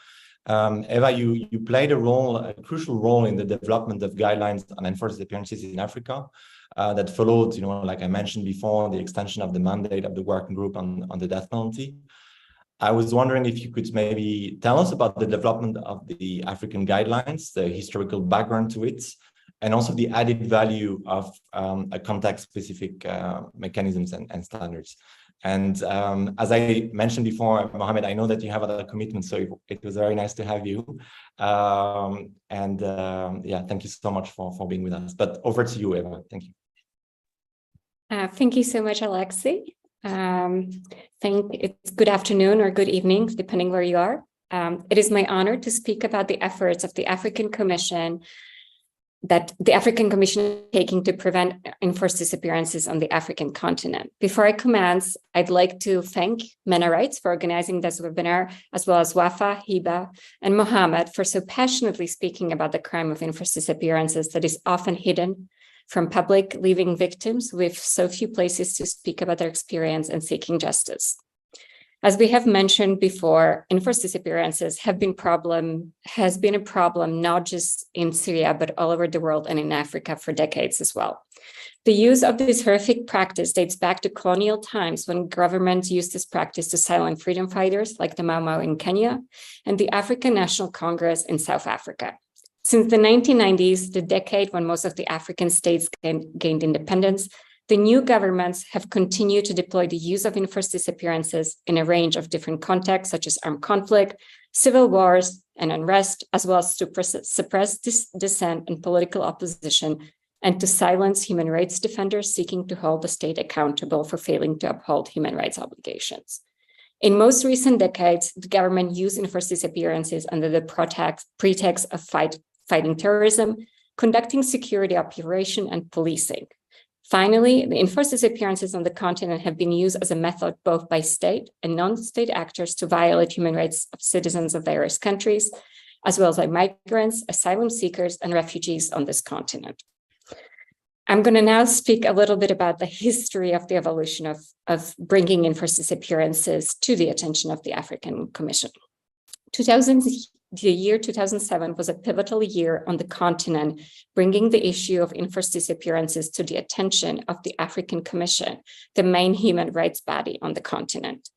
Eva, you played a crucial role in the development of guidelines on enforced disappearances in Africa that followed, like I mentioned before, the extension of the mandate of the working group on the death penalty. I was wondering if you could maybe tell us about the development of the African guidelines, the historical background to it, and also the added value of a context-specific mechanisms and standards. And as I mentioned before, Mohammed, I know that you have other commitments, so it was very nice to have you. Yeah, thank you so much for being with us. But over to you, Eva. Thank you. Thank you so much, Alexi. It's good afternoon or good evening, depending where you are. It is my honor to speak about the efforts of the African Commission is taking to prevent enforced disappearances on the African continent. Before I commence, I'd like to thank MENA Rights for organizing this webinar, as well as Wafa, Hiba, and Mohammed for so passionately speaking about the crime of enforced disappearances that is often hidden from public, leaving victims with so few places to speak about their experience and seeking justice. As we have mentioned before, enforced disappearances has been a problem not just in Syria, but all over the world and in Africa for decades as well. The use of this horrific practice dates back to colonial times when governments used this practice to silence freedom fighters like the Mau Mau in Kenya and the African National Congress in South Africa. Since the 1990s, the decade when most of the African states gained independence, the new governments have continued to deploy the use of enforced disappearances in a range of different contexts, such as armed conflict, civil wars, and unrest, as well as to suppress dissent and political opposition, and to silence human rights defenders seeking to hold the state accountable for failing to uphold human rights obligations. In most recent decades, the government used enforced disappearances under the pretext of fighting terrorism, conducting security operation, and policing. Finally, the enforced disappearances on the continent have been used as a method both by state and non-state actors to violate human rights of citizens of various countries, as well as by migrants, asylum seekers, and refugees on this continent. I'm going to now speak a little bit about the history of the evolution of bringing enforced disappearances to the attention of the African Commission. The year 2007 was a pivotal year on the continent, bringing the issue of enforced disappearances to the attention of the African Commission, the main human rights body on the continent.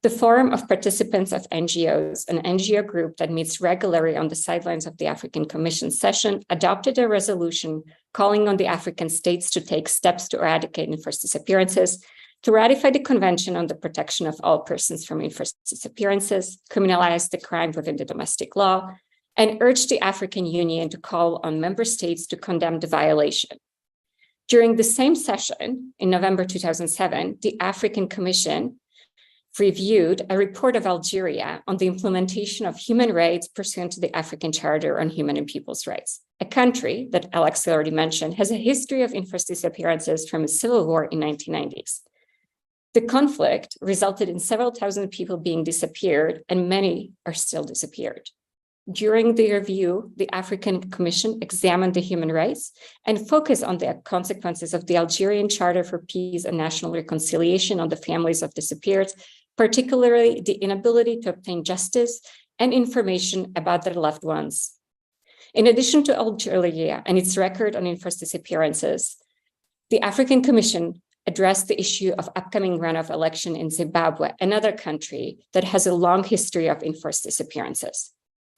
The forum of participants of NGOs, an NGO group that meets regularly on the sidelines of the African Commission session, adopted a resolution calling on the African states to take steps to eradicate enforced disappearances, to ratify the Convention on the Protection of All Persons from Enforced Disappearances, criminalize the crime within the domestic law, and urge the African Union to call on member states to condemn the violation. During the same session, in November 2007, the African Commission reviewed a report of Algeria on the implementation of human rights pursuant to the African Charter on Human and People's Rights, a country that Alex already mentioned has a history of enforced disappearances from a civil war in the 1990s. The conflict resulted in several thousand people being disappeared, and many are still disappeared. During the review, the African Commission examined the human rights and focused on the consequences of the Algerian Charter for Peace and National Reconciliation on the families of disappeared, particularly the inability to obtain justice and information about their loved ones. In addition to Algeria and its record on enforced disappearances, the African Commission addressed the issue of upcoming runoff election in Zimbabwe, another country that has a long history of enforced disappearances.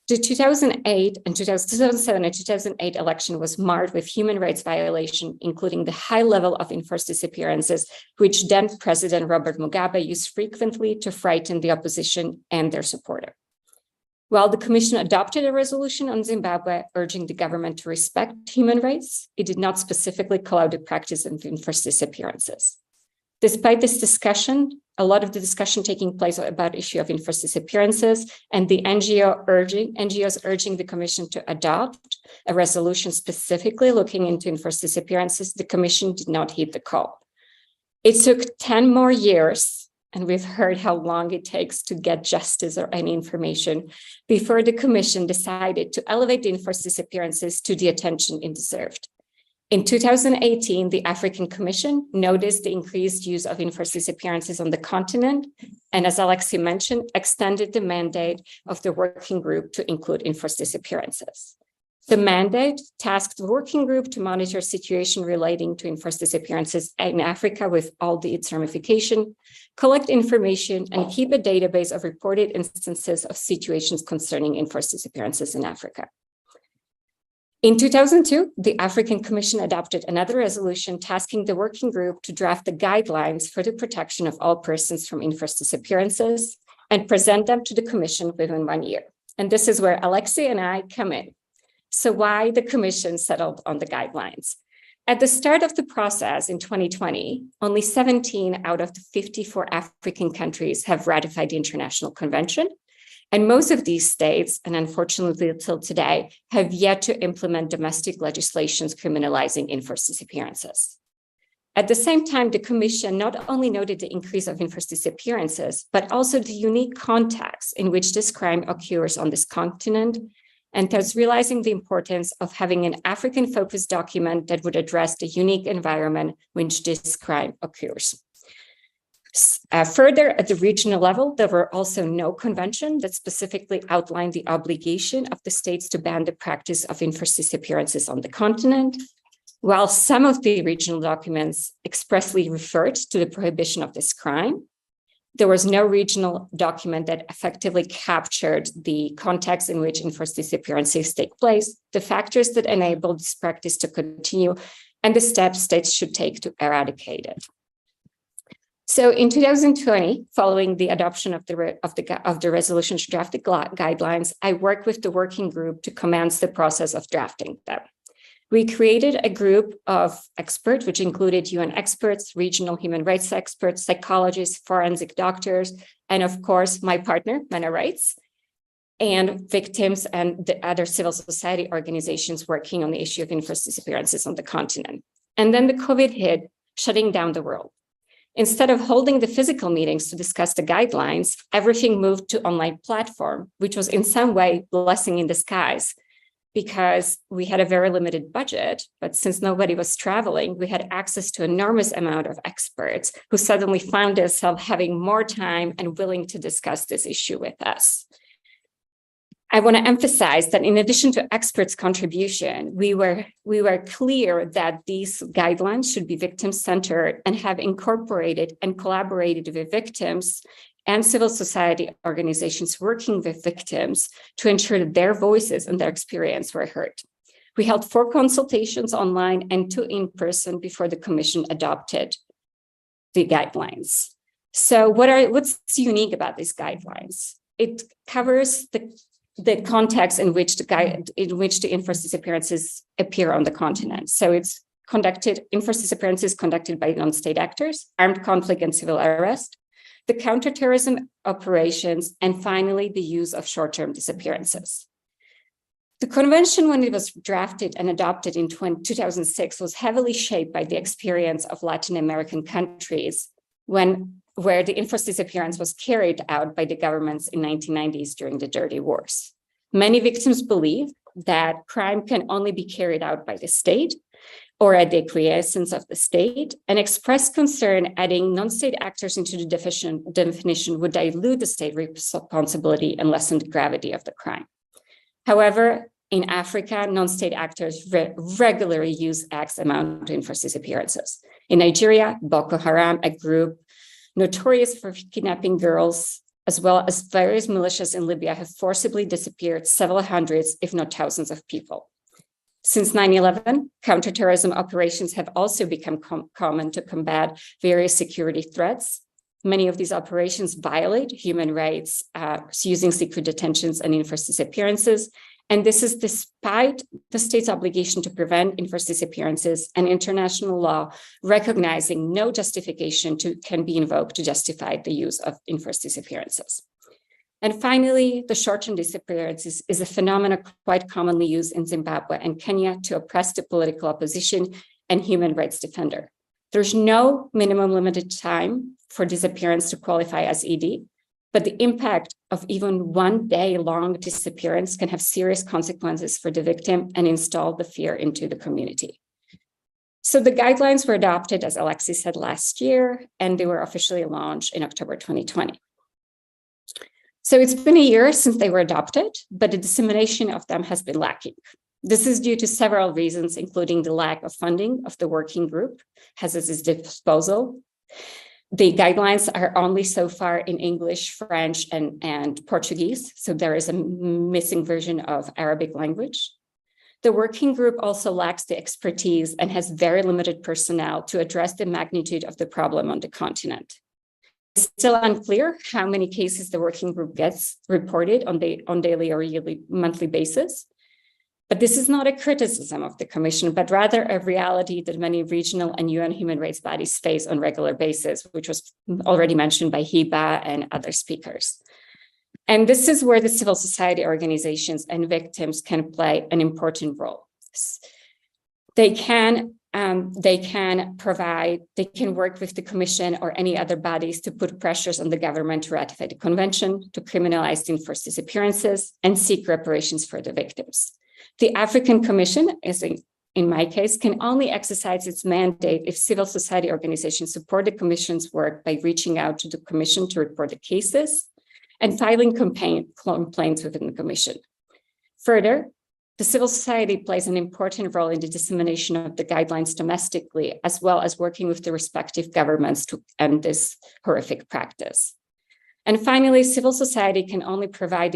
The 2007 and 2008 election was marred with human rights violation, including the high level of enforced disappearances, which then President Robert Mugabe used frequently to frighten the opposition and their supporters. While the Commission adopted a resolution on Zimbabwe urging the government to respect human rights, it did not specifically call out the practice of enforced disappearances. Despite this discussion, a lot of the discussion taking place about the issue of enforced disappearances and the NGOs urging the Commission to adopt a resolution specifically looking into enforced disappearances, the Commission did not heed the call. It took 10 more years, and we've heard how long it takes to get justice or any information, before the Commission decided to elevate the enforced disappearances to the attention it deserved. In 2018, the African Commission noticed the increased use of enforced disappearances on the continent, and as Alexei mentioned, extended the mandate of the working group to include enforced disappearances. The mandate tasked the working group to monitor situation relating to enforced disappearances in Africa with all its ramifications, collect information, and keep a database of reported instances of situations concerning enforced disappearances in Africa. In 2002, the African Commission adopted another resolution tasking the working group to draft the guidelines for the protection of all persons from enforced disappearances and present them to the Commission within 1 year. And this is where Alexei and I come in. So why the Commission settled on the guidelines? At the start of the process in 2020, only 17 out of the 54 African countries have ratified the International Convention. And most of these states, and unfortunately until today, have yet to implement domestic legislations criminalizing enforced disappearances. At the same time, the Commission not only noted the increase of enforced disappearances, but also the unique context in which this crime occurs on this continent, and thus realizing the importance of having an African-focused document that would address the unique environment in which this crime occurs. Further, at the regional level, there were also no convention that specifically outlined the obligation of the states to ban the practice of enforced disappearances on the continent, while some of the regional documents expressly referred to the prohibition of this crime. There was no regional document that effectively captured the context in which enforced disappearances take place, the factors that enable this practice to continue, and the steps states should take to eradicate it. So in 2020, following the adoption of the resolution to draft the guidelines, I worked with the working group to commence the process of drafting them. We created a group of experts, which included UN experts, regional human rights experts, psychologists, forensic doctors, and of course, my partner, MENA Rights, and victims and the other civil society organizations working on the issue of enforced disappearances on the continent. And then the COVID hit, shutting down the world. Instead of holding the physical meetings to discuss the guidelines, everything moved to online platform, which was in some way blessing in disguise because we had a very limited budget, but since nobody was traveling, we had access to an enormous amount of experts who suddenly found themselves having more time and willing to discuss this issue with us. I want to emphasize that in addition to experts' contribution, we were clear that these guidelines should be victim-centered and have incorporated and collaborated with victims and civil society organizations working with victims to ensure that their voices and their experience were heard. We held 4 consultations online and 2 in person before the Commission adopted the guidelines. So what's unique about these guidelines? It covers the context in which the enforced disappearances appear on the continent. So it's enforced disappearances conducted by non-state actors, armed conflict and civil arrest, the counterterrorism operations, and finally, the use of short-term disappearances. The convention, when it was drafted and adopted in 2006, was heavily shaped by the experience of Latin American countries where the enforced disappearance was carried out by the governments in 1990s during the dirty wars. Many victims believe that crime can only be carried out by the state or at the acquiescence of the state, and express concern adding non-state actors into the definition would dilute the state responsibility and lessen the gravity of the crime. However, in Africa, non-state actors regularly use acts amounting to enforced disappearances. In Nigeria, Boko Haram, a group notorious for kidnapping girls, as well as various militias in Libya, have forcibly disappeared several hundreds, if not thousands of people. Since 9/11, counterterrorism operations have also become common to combat various security threats. Many of these operations violate human rights using secret detentions and enforced disappearances. And this is despite the state's obligation to prevent enforced disappearances and international law recognizing no justification can be invoked to justify the use of enforced disappearances. And finally, the short-term disappearances is a phenomenon quite commonly used in Zimbabwe and Kenya to oppress the political opposition and human rights defender. There's no minimum limited time for disappearance to qualify as ED, but the impact of even 1 day long disappearance can have serious consequences for the victim and install the fear into the community. So the guidelines were adopted, as Alexis said, last year, and they were officially launched in October 2020. So it's been a year since they were adopted, but the dissemination of them has been lacking. This is due to several reasons, including the lack of funding of the working group has at its disposal. The guidelines are only so far in English, French, and Portuguese, so there is a missing version of Arabic language. The working group also lacks the expertise and has very limited personnel to address the magnitude of the problem on the continent. It's still unclear how many cases the working group gets reported on daily or yearly, monthly basis. But this is not a criticism of the Commission, but rather a reality that many regional and UN human rights bodies face on a regular basis, which was already mentioned by Hiba and other speakers. And this is where the civil society organizations and victims can play an important role. They can work with the Commission or any other bodies to put pressures on the government to ratify the convention, to criminalize the enforced disappearances, and seek reparations for the victims. The African Commission, as in my case, can only exercise its mandate if civil society organizations support the Commission's work by reaching out to the Commission to report the cases and filing complaints within the Commission. Further, the civil society plays an important role in the dissemination of the guidelines domestically, as well as working with the respective governments to end this horrific practice. And finally, civil society can only provide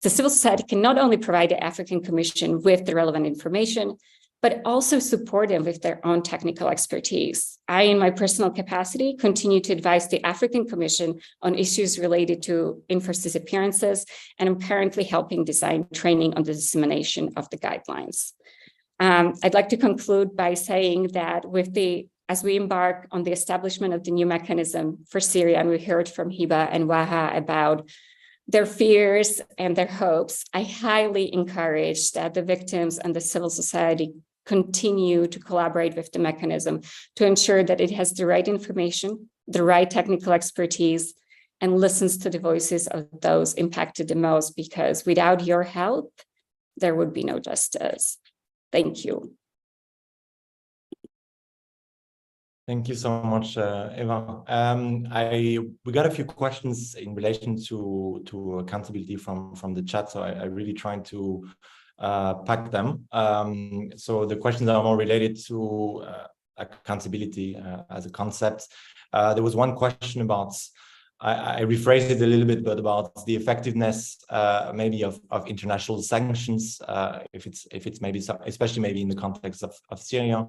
the civil society can not only provide the African Commission with the relevant information, but also support them with their own technical expertise. I, in my personal capacity, continue to advise the African Commission on issues related to enforced disappearances, and I'm currently helping design training on the dissemination of the guidelines. I'd like to conclude by saying that as we embark on the establishment of the new mechanism for Syria, and we heard from Hiba and Waha about their fears and their hopes, I highly encourage that the victims and the civil society continue to collaborate with the mechanism to ensure that it has the right information, the right technical expertise, and listens to the voices of those impacted the most, because without your help, there would be no justice. Thank you. Thank you so much, Eva. We got a few questions in relation to accountability from the chat, so I really trying to pack them. So the questions are more related to accountability as a concept. There was one question about, I rephrased it a little bit, but about the effectiveness maybe of international sanctions, if it's maybe especially maybe in the context of Syria,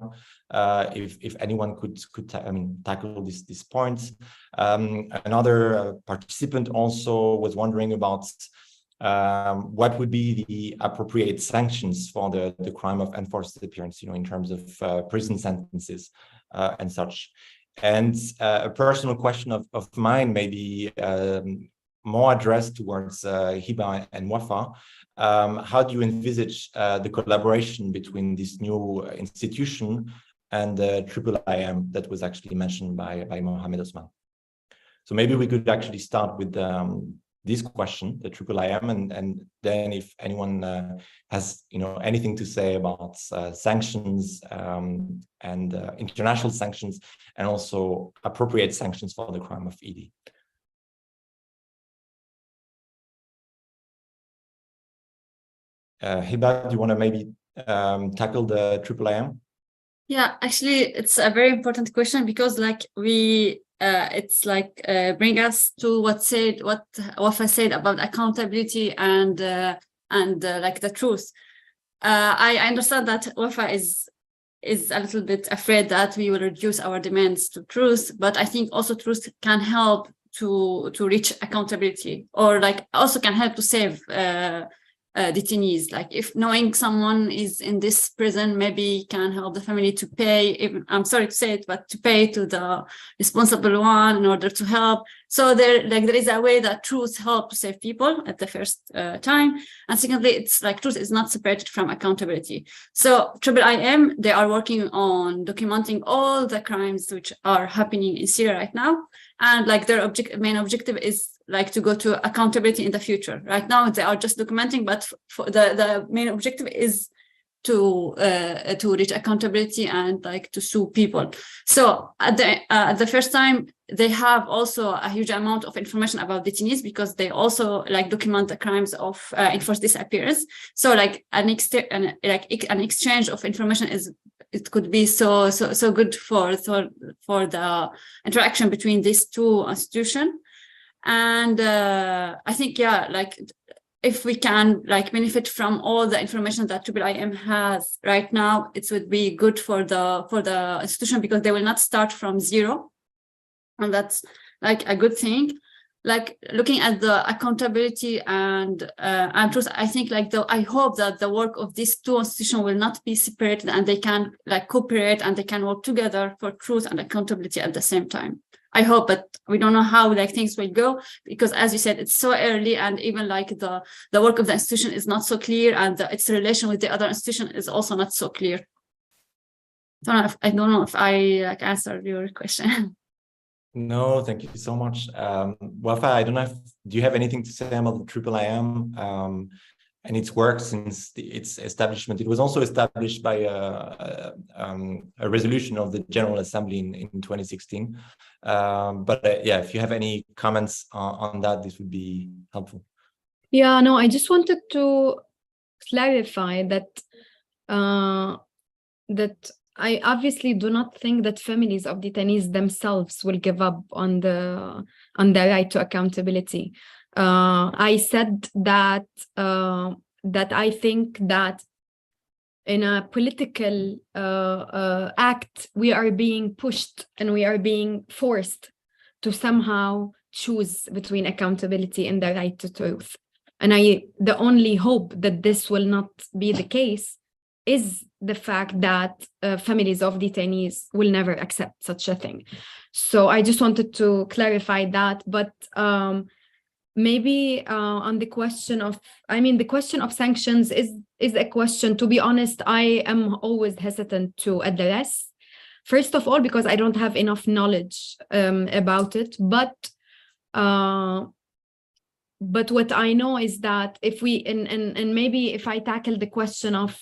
if anyone could tackle this point. Another participant also was wondering about what would be the appropriate sanctions for the crime of enforced disappearance, in terms of prison sentences and such. And a personal question of mine, maybe more addressed towards Hiba and Wafa. How do you envisage the collaboration between this new institution and the IIIM that was actually mentioned by Mohammed Osman? So maybe we could actually start with this question, the triple IM, and then if anyone has anything to say about sanctions and international sanctions, and also appropriate sanctions for the crime of ED. Hiba, do you want to maybe tackle the triple IM? Yeah, actually, it's a very important question because, like, it's like bring us to what Wafa said about accountability and like the truth. I understand that Wafa is a little bit afraid that we will reduce our demands to truth, but I think also truth can help to reach accountability, or like also can help to save detainees. Like if knowing someone is in this prison maybe can help the family to pay, even, I'm sorry to say it, but to pay to the responsible one in order to help. So there is a way that truth helps to save people at the first time. And secondly, it's like truth is not separated from accountability. So IIM, they are working on documenting all the crimes which are happening in Syria right now. And like their main objective is like to go to accountability in the future. Right now, they are just documenting, but for the main objective is to reach accountability and like to sue people. So at the first time, they have also a huge amount of information about detainees because they also like document the crimes of enforced disappearance. So like an exchange of information it could be so good for the interaction between these two institutions. And I think, yeah, like if we can like benefit from all the information that IIM has right now, it would be good for the institution because they will not start from zero, and that's like a good thing. Like looking at the accountability and truth, I think like I hope that the work of these two institutions will not be separated and they can like cooperate and they can work together for truth and accountability at the same time. I hope, but we don't know how like things will go because, as you said, it's so early, and even like the work of the institution is not so clear, and its relation with the other institution is also not so clear. I don't know if I like answered your question. No, thank you so much. Wafa, I don't know do you have anything to say about the IIM and its work since its establishment? It was also established by a resolution of the General Assembly in 2016. But yeah, if you have any comments on that, this would be helpful. Yeah, no, I just wanted to clarify that that I obviously do not think that families of detainees themselves will give up on the right to accountability. I said that that I think that in a political act, we are being pushed and we are being forced to somehow choose between accountability and the right to truth. And the only hope that this will not be the case is the fact that families of detainees will never accept such a thing. So I just wanted to clarify that. But maybe on the question of, the question of sanctions is a question, to be honest, I am always hesitant to address. First of all, because I don't have enough knowledge about it. But what I know is that if we, and maybe if I tackle the question of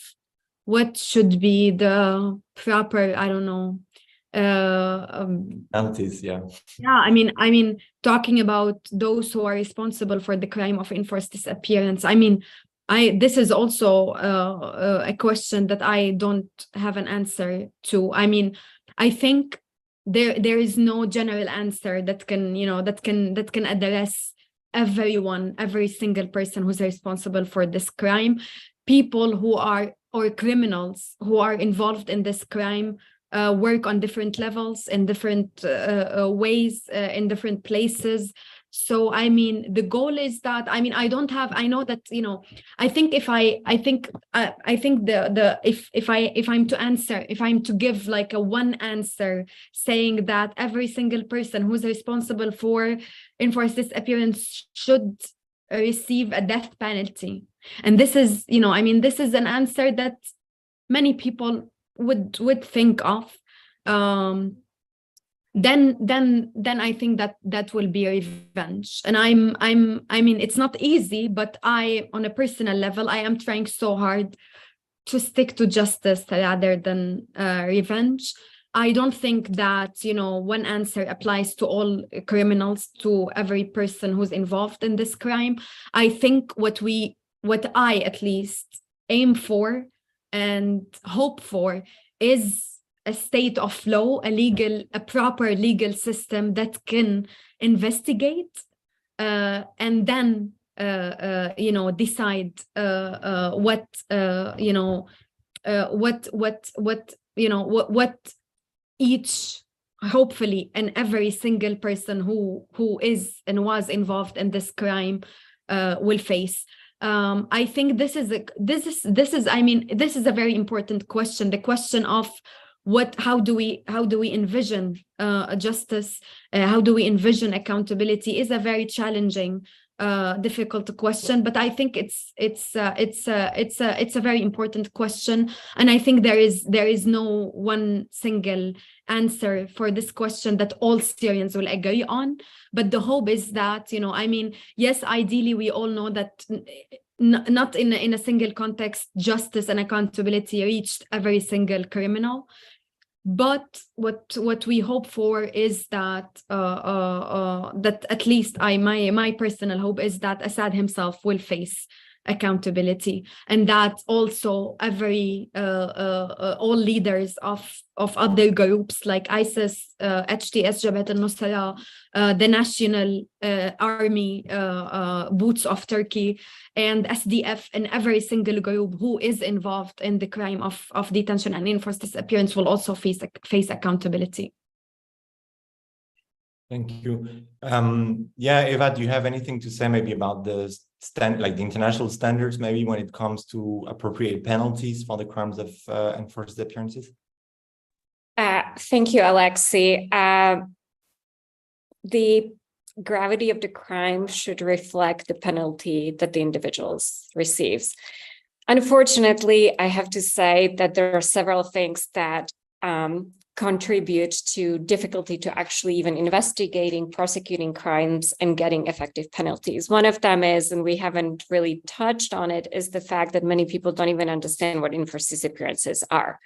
what should be the proper, I don't know, penalties, yeah. Yeah, I mean, talking about those who are responsible for the crime of enforced disappearance. This is also a question that I don't have an answer to. I think there is no general answer that can address everyone, every single person who's responsible for this crime. People who are, or criminals who are involved in this crime, work on different levels, in different ways, in different places. So the goal is that I know that I think if I'm to give like a one answer saying that every single person who's responsible for enforced disappearance should receive a death penalty, and this is this is an answer that many people would think of. then I think that will be revenge. And I mean, it's not easy, but on a personal level, I am trying so hard to stick to justice rather than revenge. I don't think that, one answer applies to all criminals, to every person who's involved in this crime. I think what I at least aim for and hope for is a state of law, a proper legal system that can investigate and then decide what each, hopefully, and every single person who is and was involved in this crime will face. I think this is a very important question. The question of how do we envision justice? How do we envision accountability is a very challenging, difficult question, but I think it's a very important question, and I think there is no one single answer for this question that all Syrians will agree on. But the hope is that, yes, ideally we all know that not in a single context justice and accountability reached every single criminal. But what we hope for is that that at least my personal hope is that Assad himself will face accountability, and that also all leaders of other groups like ISIS, HTS, Jabhat al-Nusra, the National Army, Boots of Turkey, and SDF, and every single group who is involved in the crime of detention and enforced disappearance will also face accountability. Thank you. Eva, do you have anything to say maybe about the the international standards, maybe when it comes to appropriate penalties for the crimes of enforced disappearances? Thank you, Alexei. The gravity of the crime should reflect the penalty that the individuals receives. Unfortunately, I have to say that there are several things that contribute to difficulty to actually even investigating, prosecuting crimes and getting effective penalties. One of them is, and we haven't really touched on it, is the fact that many people don't even understand what enforced disappearances are.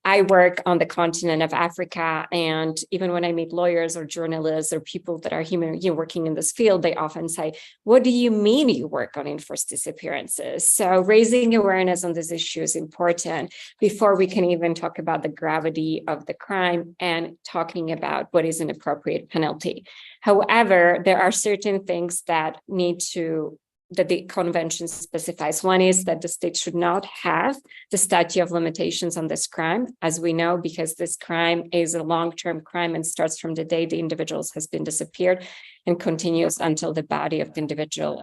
I work on the continent of Africa, and even when I meet lawyers or journalists or people that are working in this field, they often say, what do you mean you work on enforced disappearances? So raising awareness on this issue is important before we can even talk about the gravity of the crime and talking about what is an appropriate penalty. However, there are certain things that the convention specifies. One is that the state should not have the statute of limitations on this crime, as we know, because this crime is a long-term crime and starts from the day the individual has been disappeared and continues until the body of the individual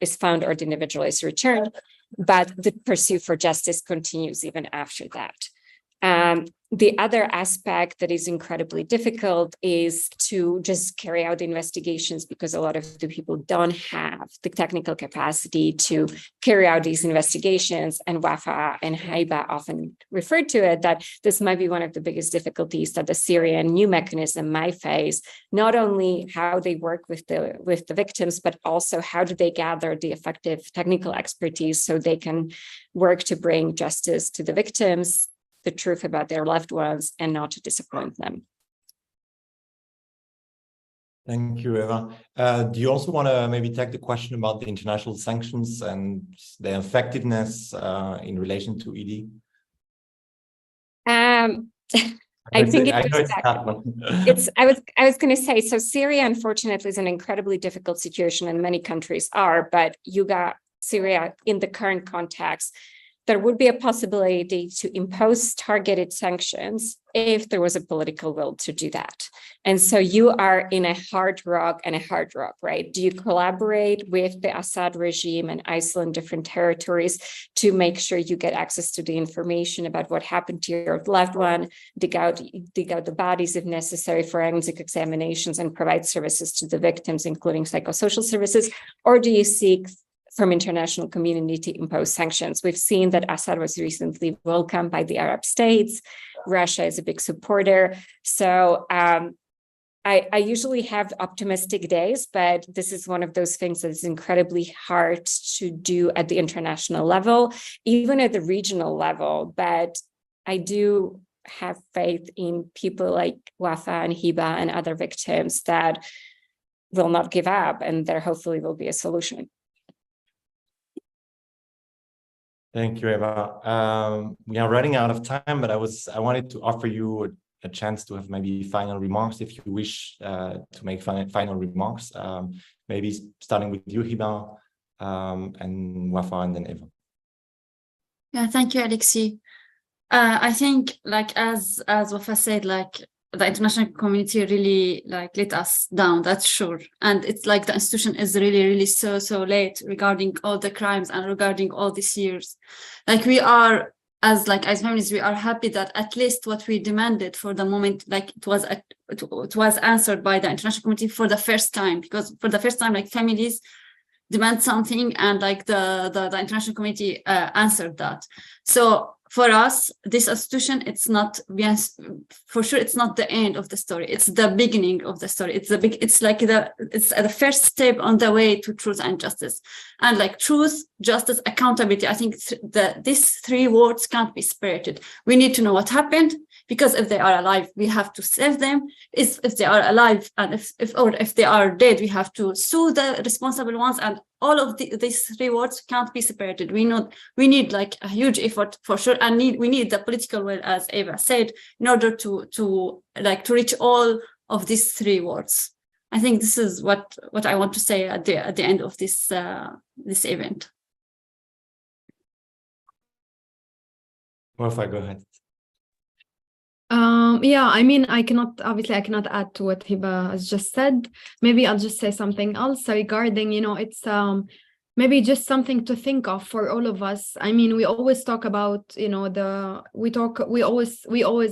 is found or the individual is returned. But the pursuit for justice continues even after that. The other aspect that is incredibly difficult is to just carry out investigations, because a lot of the people don't have the technical capacity to carry out these investigations. And Wafa and Haiba often refer to it, that this might be one of the biggest difficulties that the Syrian new mechanism might face, not only how they work with the victims, but also how do they gather the effective technical expertise so they can work to bring justice to the victims, the truth about their loved ones, and not to disappoint them. Thank you, Eva. Do you also want to maybe take the question about the international sanctions and their effectiveness in relation to ED? I think it goes back. I was going to say, so Syria, unfortunately, is an incredibly difficult situation, and many countries are, but you got Syria in the current context. There would be a possibility to impose targeted sanctions if there was a political will to do that. And so you are in a hard rock, right? Do you collaborate with the Assad regime and isolate different territories to make sure you get access to the information about what happened to your loved one, dig out the bodies if necessary, forensic examinations, and provide services to the victims, including psychosocial services? Or do you seek from international community to impose sanctions? We've seen that Assad was recently welcomed by the Arab states. Russia is a big supporter. So I usually have optimistic days, but this is one of those things that is incredibly hard to do at the international level, even at the regional level. But I do have faith in people like Wafa and Hiba and other victims that will not give up, and there hopefully will be a solution. Thank you, Eva. We are running out of time, but I wanted to offer you a chance to have maybe final remarks if you wish to make final remarks. Maybe starting with you, Hiba, and Wafa, and then Eva. Yeah, thank you, Alexi. I think, like as Wafa said, like the international community really like let us down, that's sure. And it's like the institution is really so late regarding all the crimes and regarding all these years. Like we are, as families, we are happy that at least what we demanded for the moment, like it was answered by the international community for the first time, because for the first time, like families demand something and like the international community answered that. So for us, this institution, it's not, for sure, it's not the end of the story. It's the beginning of the story. It's the first step on the way to truth and justice. And like truth, justice, accountability, I think these three words can't be separated. We need to know what happened, because if they are alive, we have to save them. If they are alive, and if they are dead, we have to sue the responsible ones. And all of these three words can't be separated. We need like a huge effort for sure, and we need the political will, as Eva said, in order to reach all of these three words. I think this is what I want to say at the end of this event. Wafa, go ahead. Yeah, I mean, I cannot add to what Hiba has just said. Maybe I'll just say something else regarding, it's maybe just something to think of for all of us. I mean, we always talk about, we always,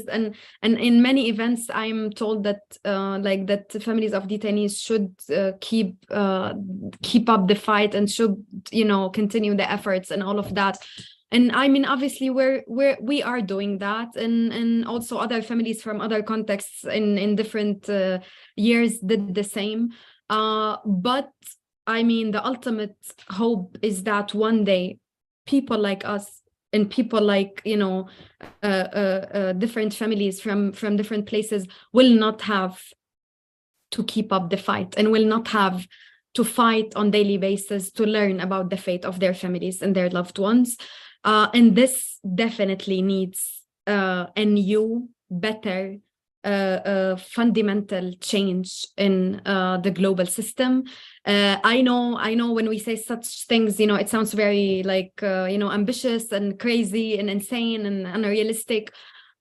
and in many events, I'm told that that families of detainees should keep up the fight and should, continue the efforts and all of that. And I mean, obviously, we are doing that, and also other families from other contexts in different years did the same. But I mean, the ultimate hope is that one day, people like us and people like different families from different places will not have to keep up the fight and will not have to fight on daily basis to learn about the fate of their families and their loved ones. And this definitely needs a new, better, fundamental change in the global system. I know when we say such things, it sounds very ambitious and crazy and insane and unrealistic.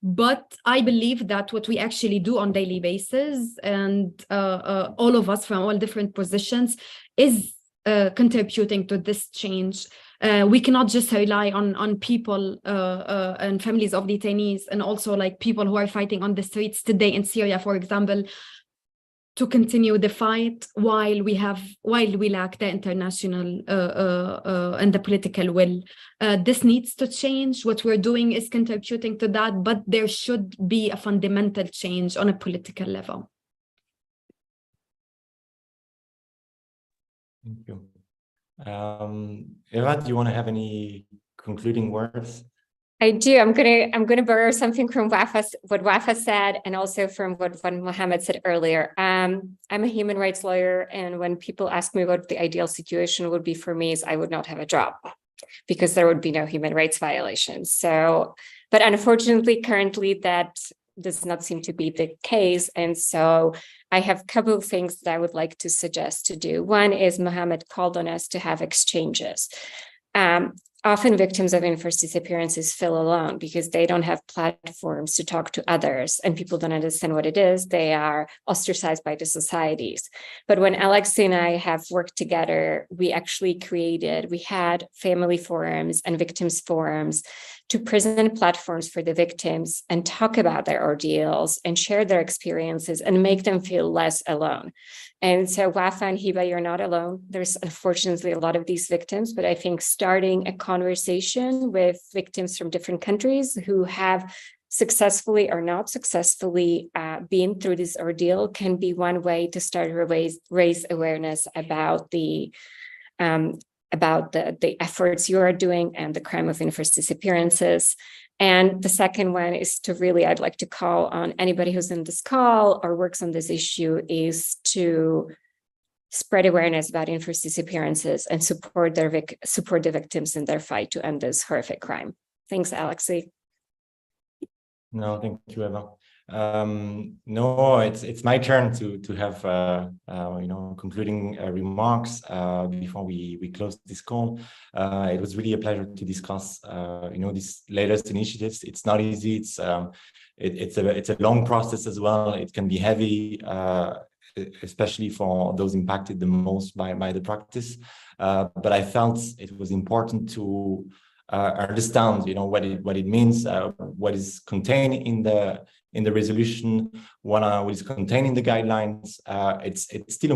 But I believe that what we actually do on daily basis, and all of us from all different positions, is contributing to this change. We cannot just rely on people and families of detainees, and also like people who are fighting on the streets today in Syria, for example, to continue the fight while we lack the international and the political will. This needs to change. What we're doing is contributing to that, but there should be a fundamental change on a political level. Thank you. Eva, do you want to have any concluding words? I do. I'm gonna borrow something from what Wafa said, and also from what Mohammed said earlier. I'm a human rights lawyer, and when people ask me what the ideal situation would be for me, is I would not have a job, because there would be no human rights violations. So, but unfortunately, currently that does not seem to be the case. And so I have a couple of things that I would like to suggest to do. One is Mohammed called on us to have exchanges. Often victims of enforced disappearances feel alone because they don't have platforms to talk to others, and people don't understand what it is. They are ostracized by the societies. But when Alexi and I have worked together, we had family forums and victims forums to present platforms for the victims and talk about their ordeals and share their experiences and make them feel less alone. And so Wafa and Hiba, you're not alone. There's unfortunately a lot of these victims, but I think starting a conversation with victims from different countries who have successfully or not successfully being through this ordeal can be one way to start to raise awareness about the efforts you are doing and the crime of enforced disappearances. And the second one is to really, I'd like to call on anybody who's in this call or works on this issue, is to spread awareness about enforced disappearances and support the victims in their fight to end this horrific crime. Thanks, Alexei. No, thank you, Eva. No, it's my turn to have concluding remarks before we close this call. It was really a pleasure to discuss these latest initiatives. It's not easy. It's a long process as well. It can be heavy, especially for those impacted the most by the practice. But I felt it was important to understand, what it means, what is contained in the resolution, what is contained in the guidelines.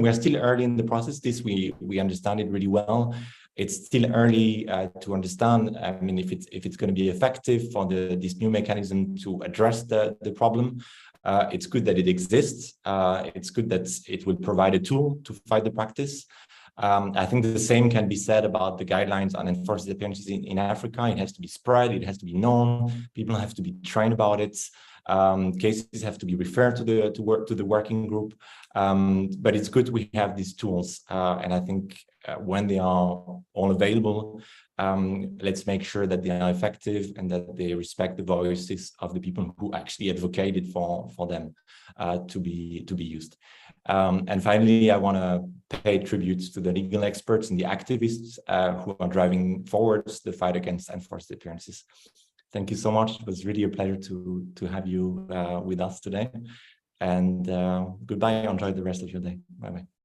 We're still early in the process. We understand it really well. It's still early to understand. I mean, if it's going to be effective for this new mechanism to address the problem. It's good that it exists. It's good that it will provide a tool to fight the practice. I think the same can be said about the guidelines on enforced disappearances in Africa. It has to be spread, it has to be known, people have to be trained about it. Cases have to be referred to the working group. But it's good we have these tools. And I think when they are all available, let's make sure that they are effective and that they respect the voices of the people who actually advocated for them to be used. And finally, I want to pay tribute to the legal experts and the activists who are driving forward the fight against enforced disappearances. Thank you so much. It was really a pleasure to have you with us today. And goodbye. Enjoy the rest of your day. Bye-bye.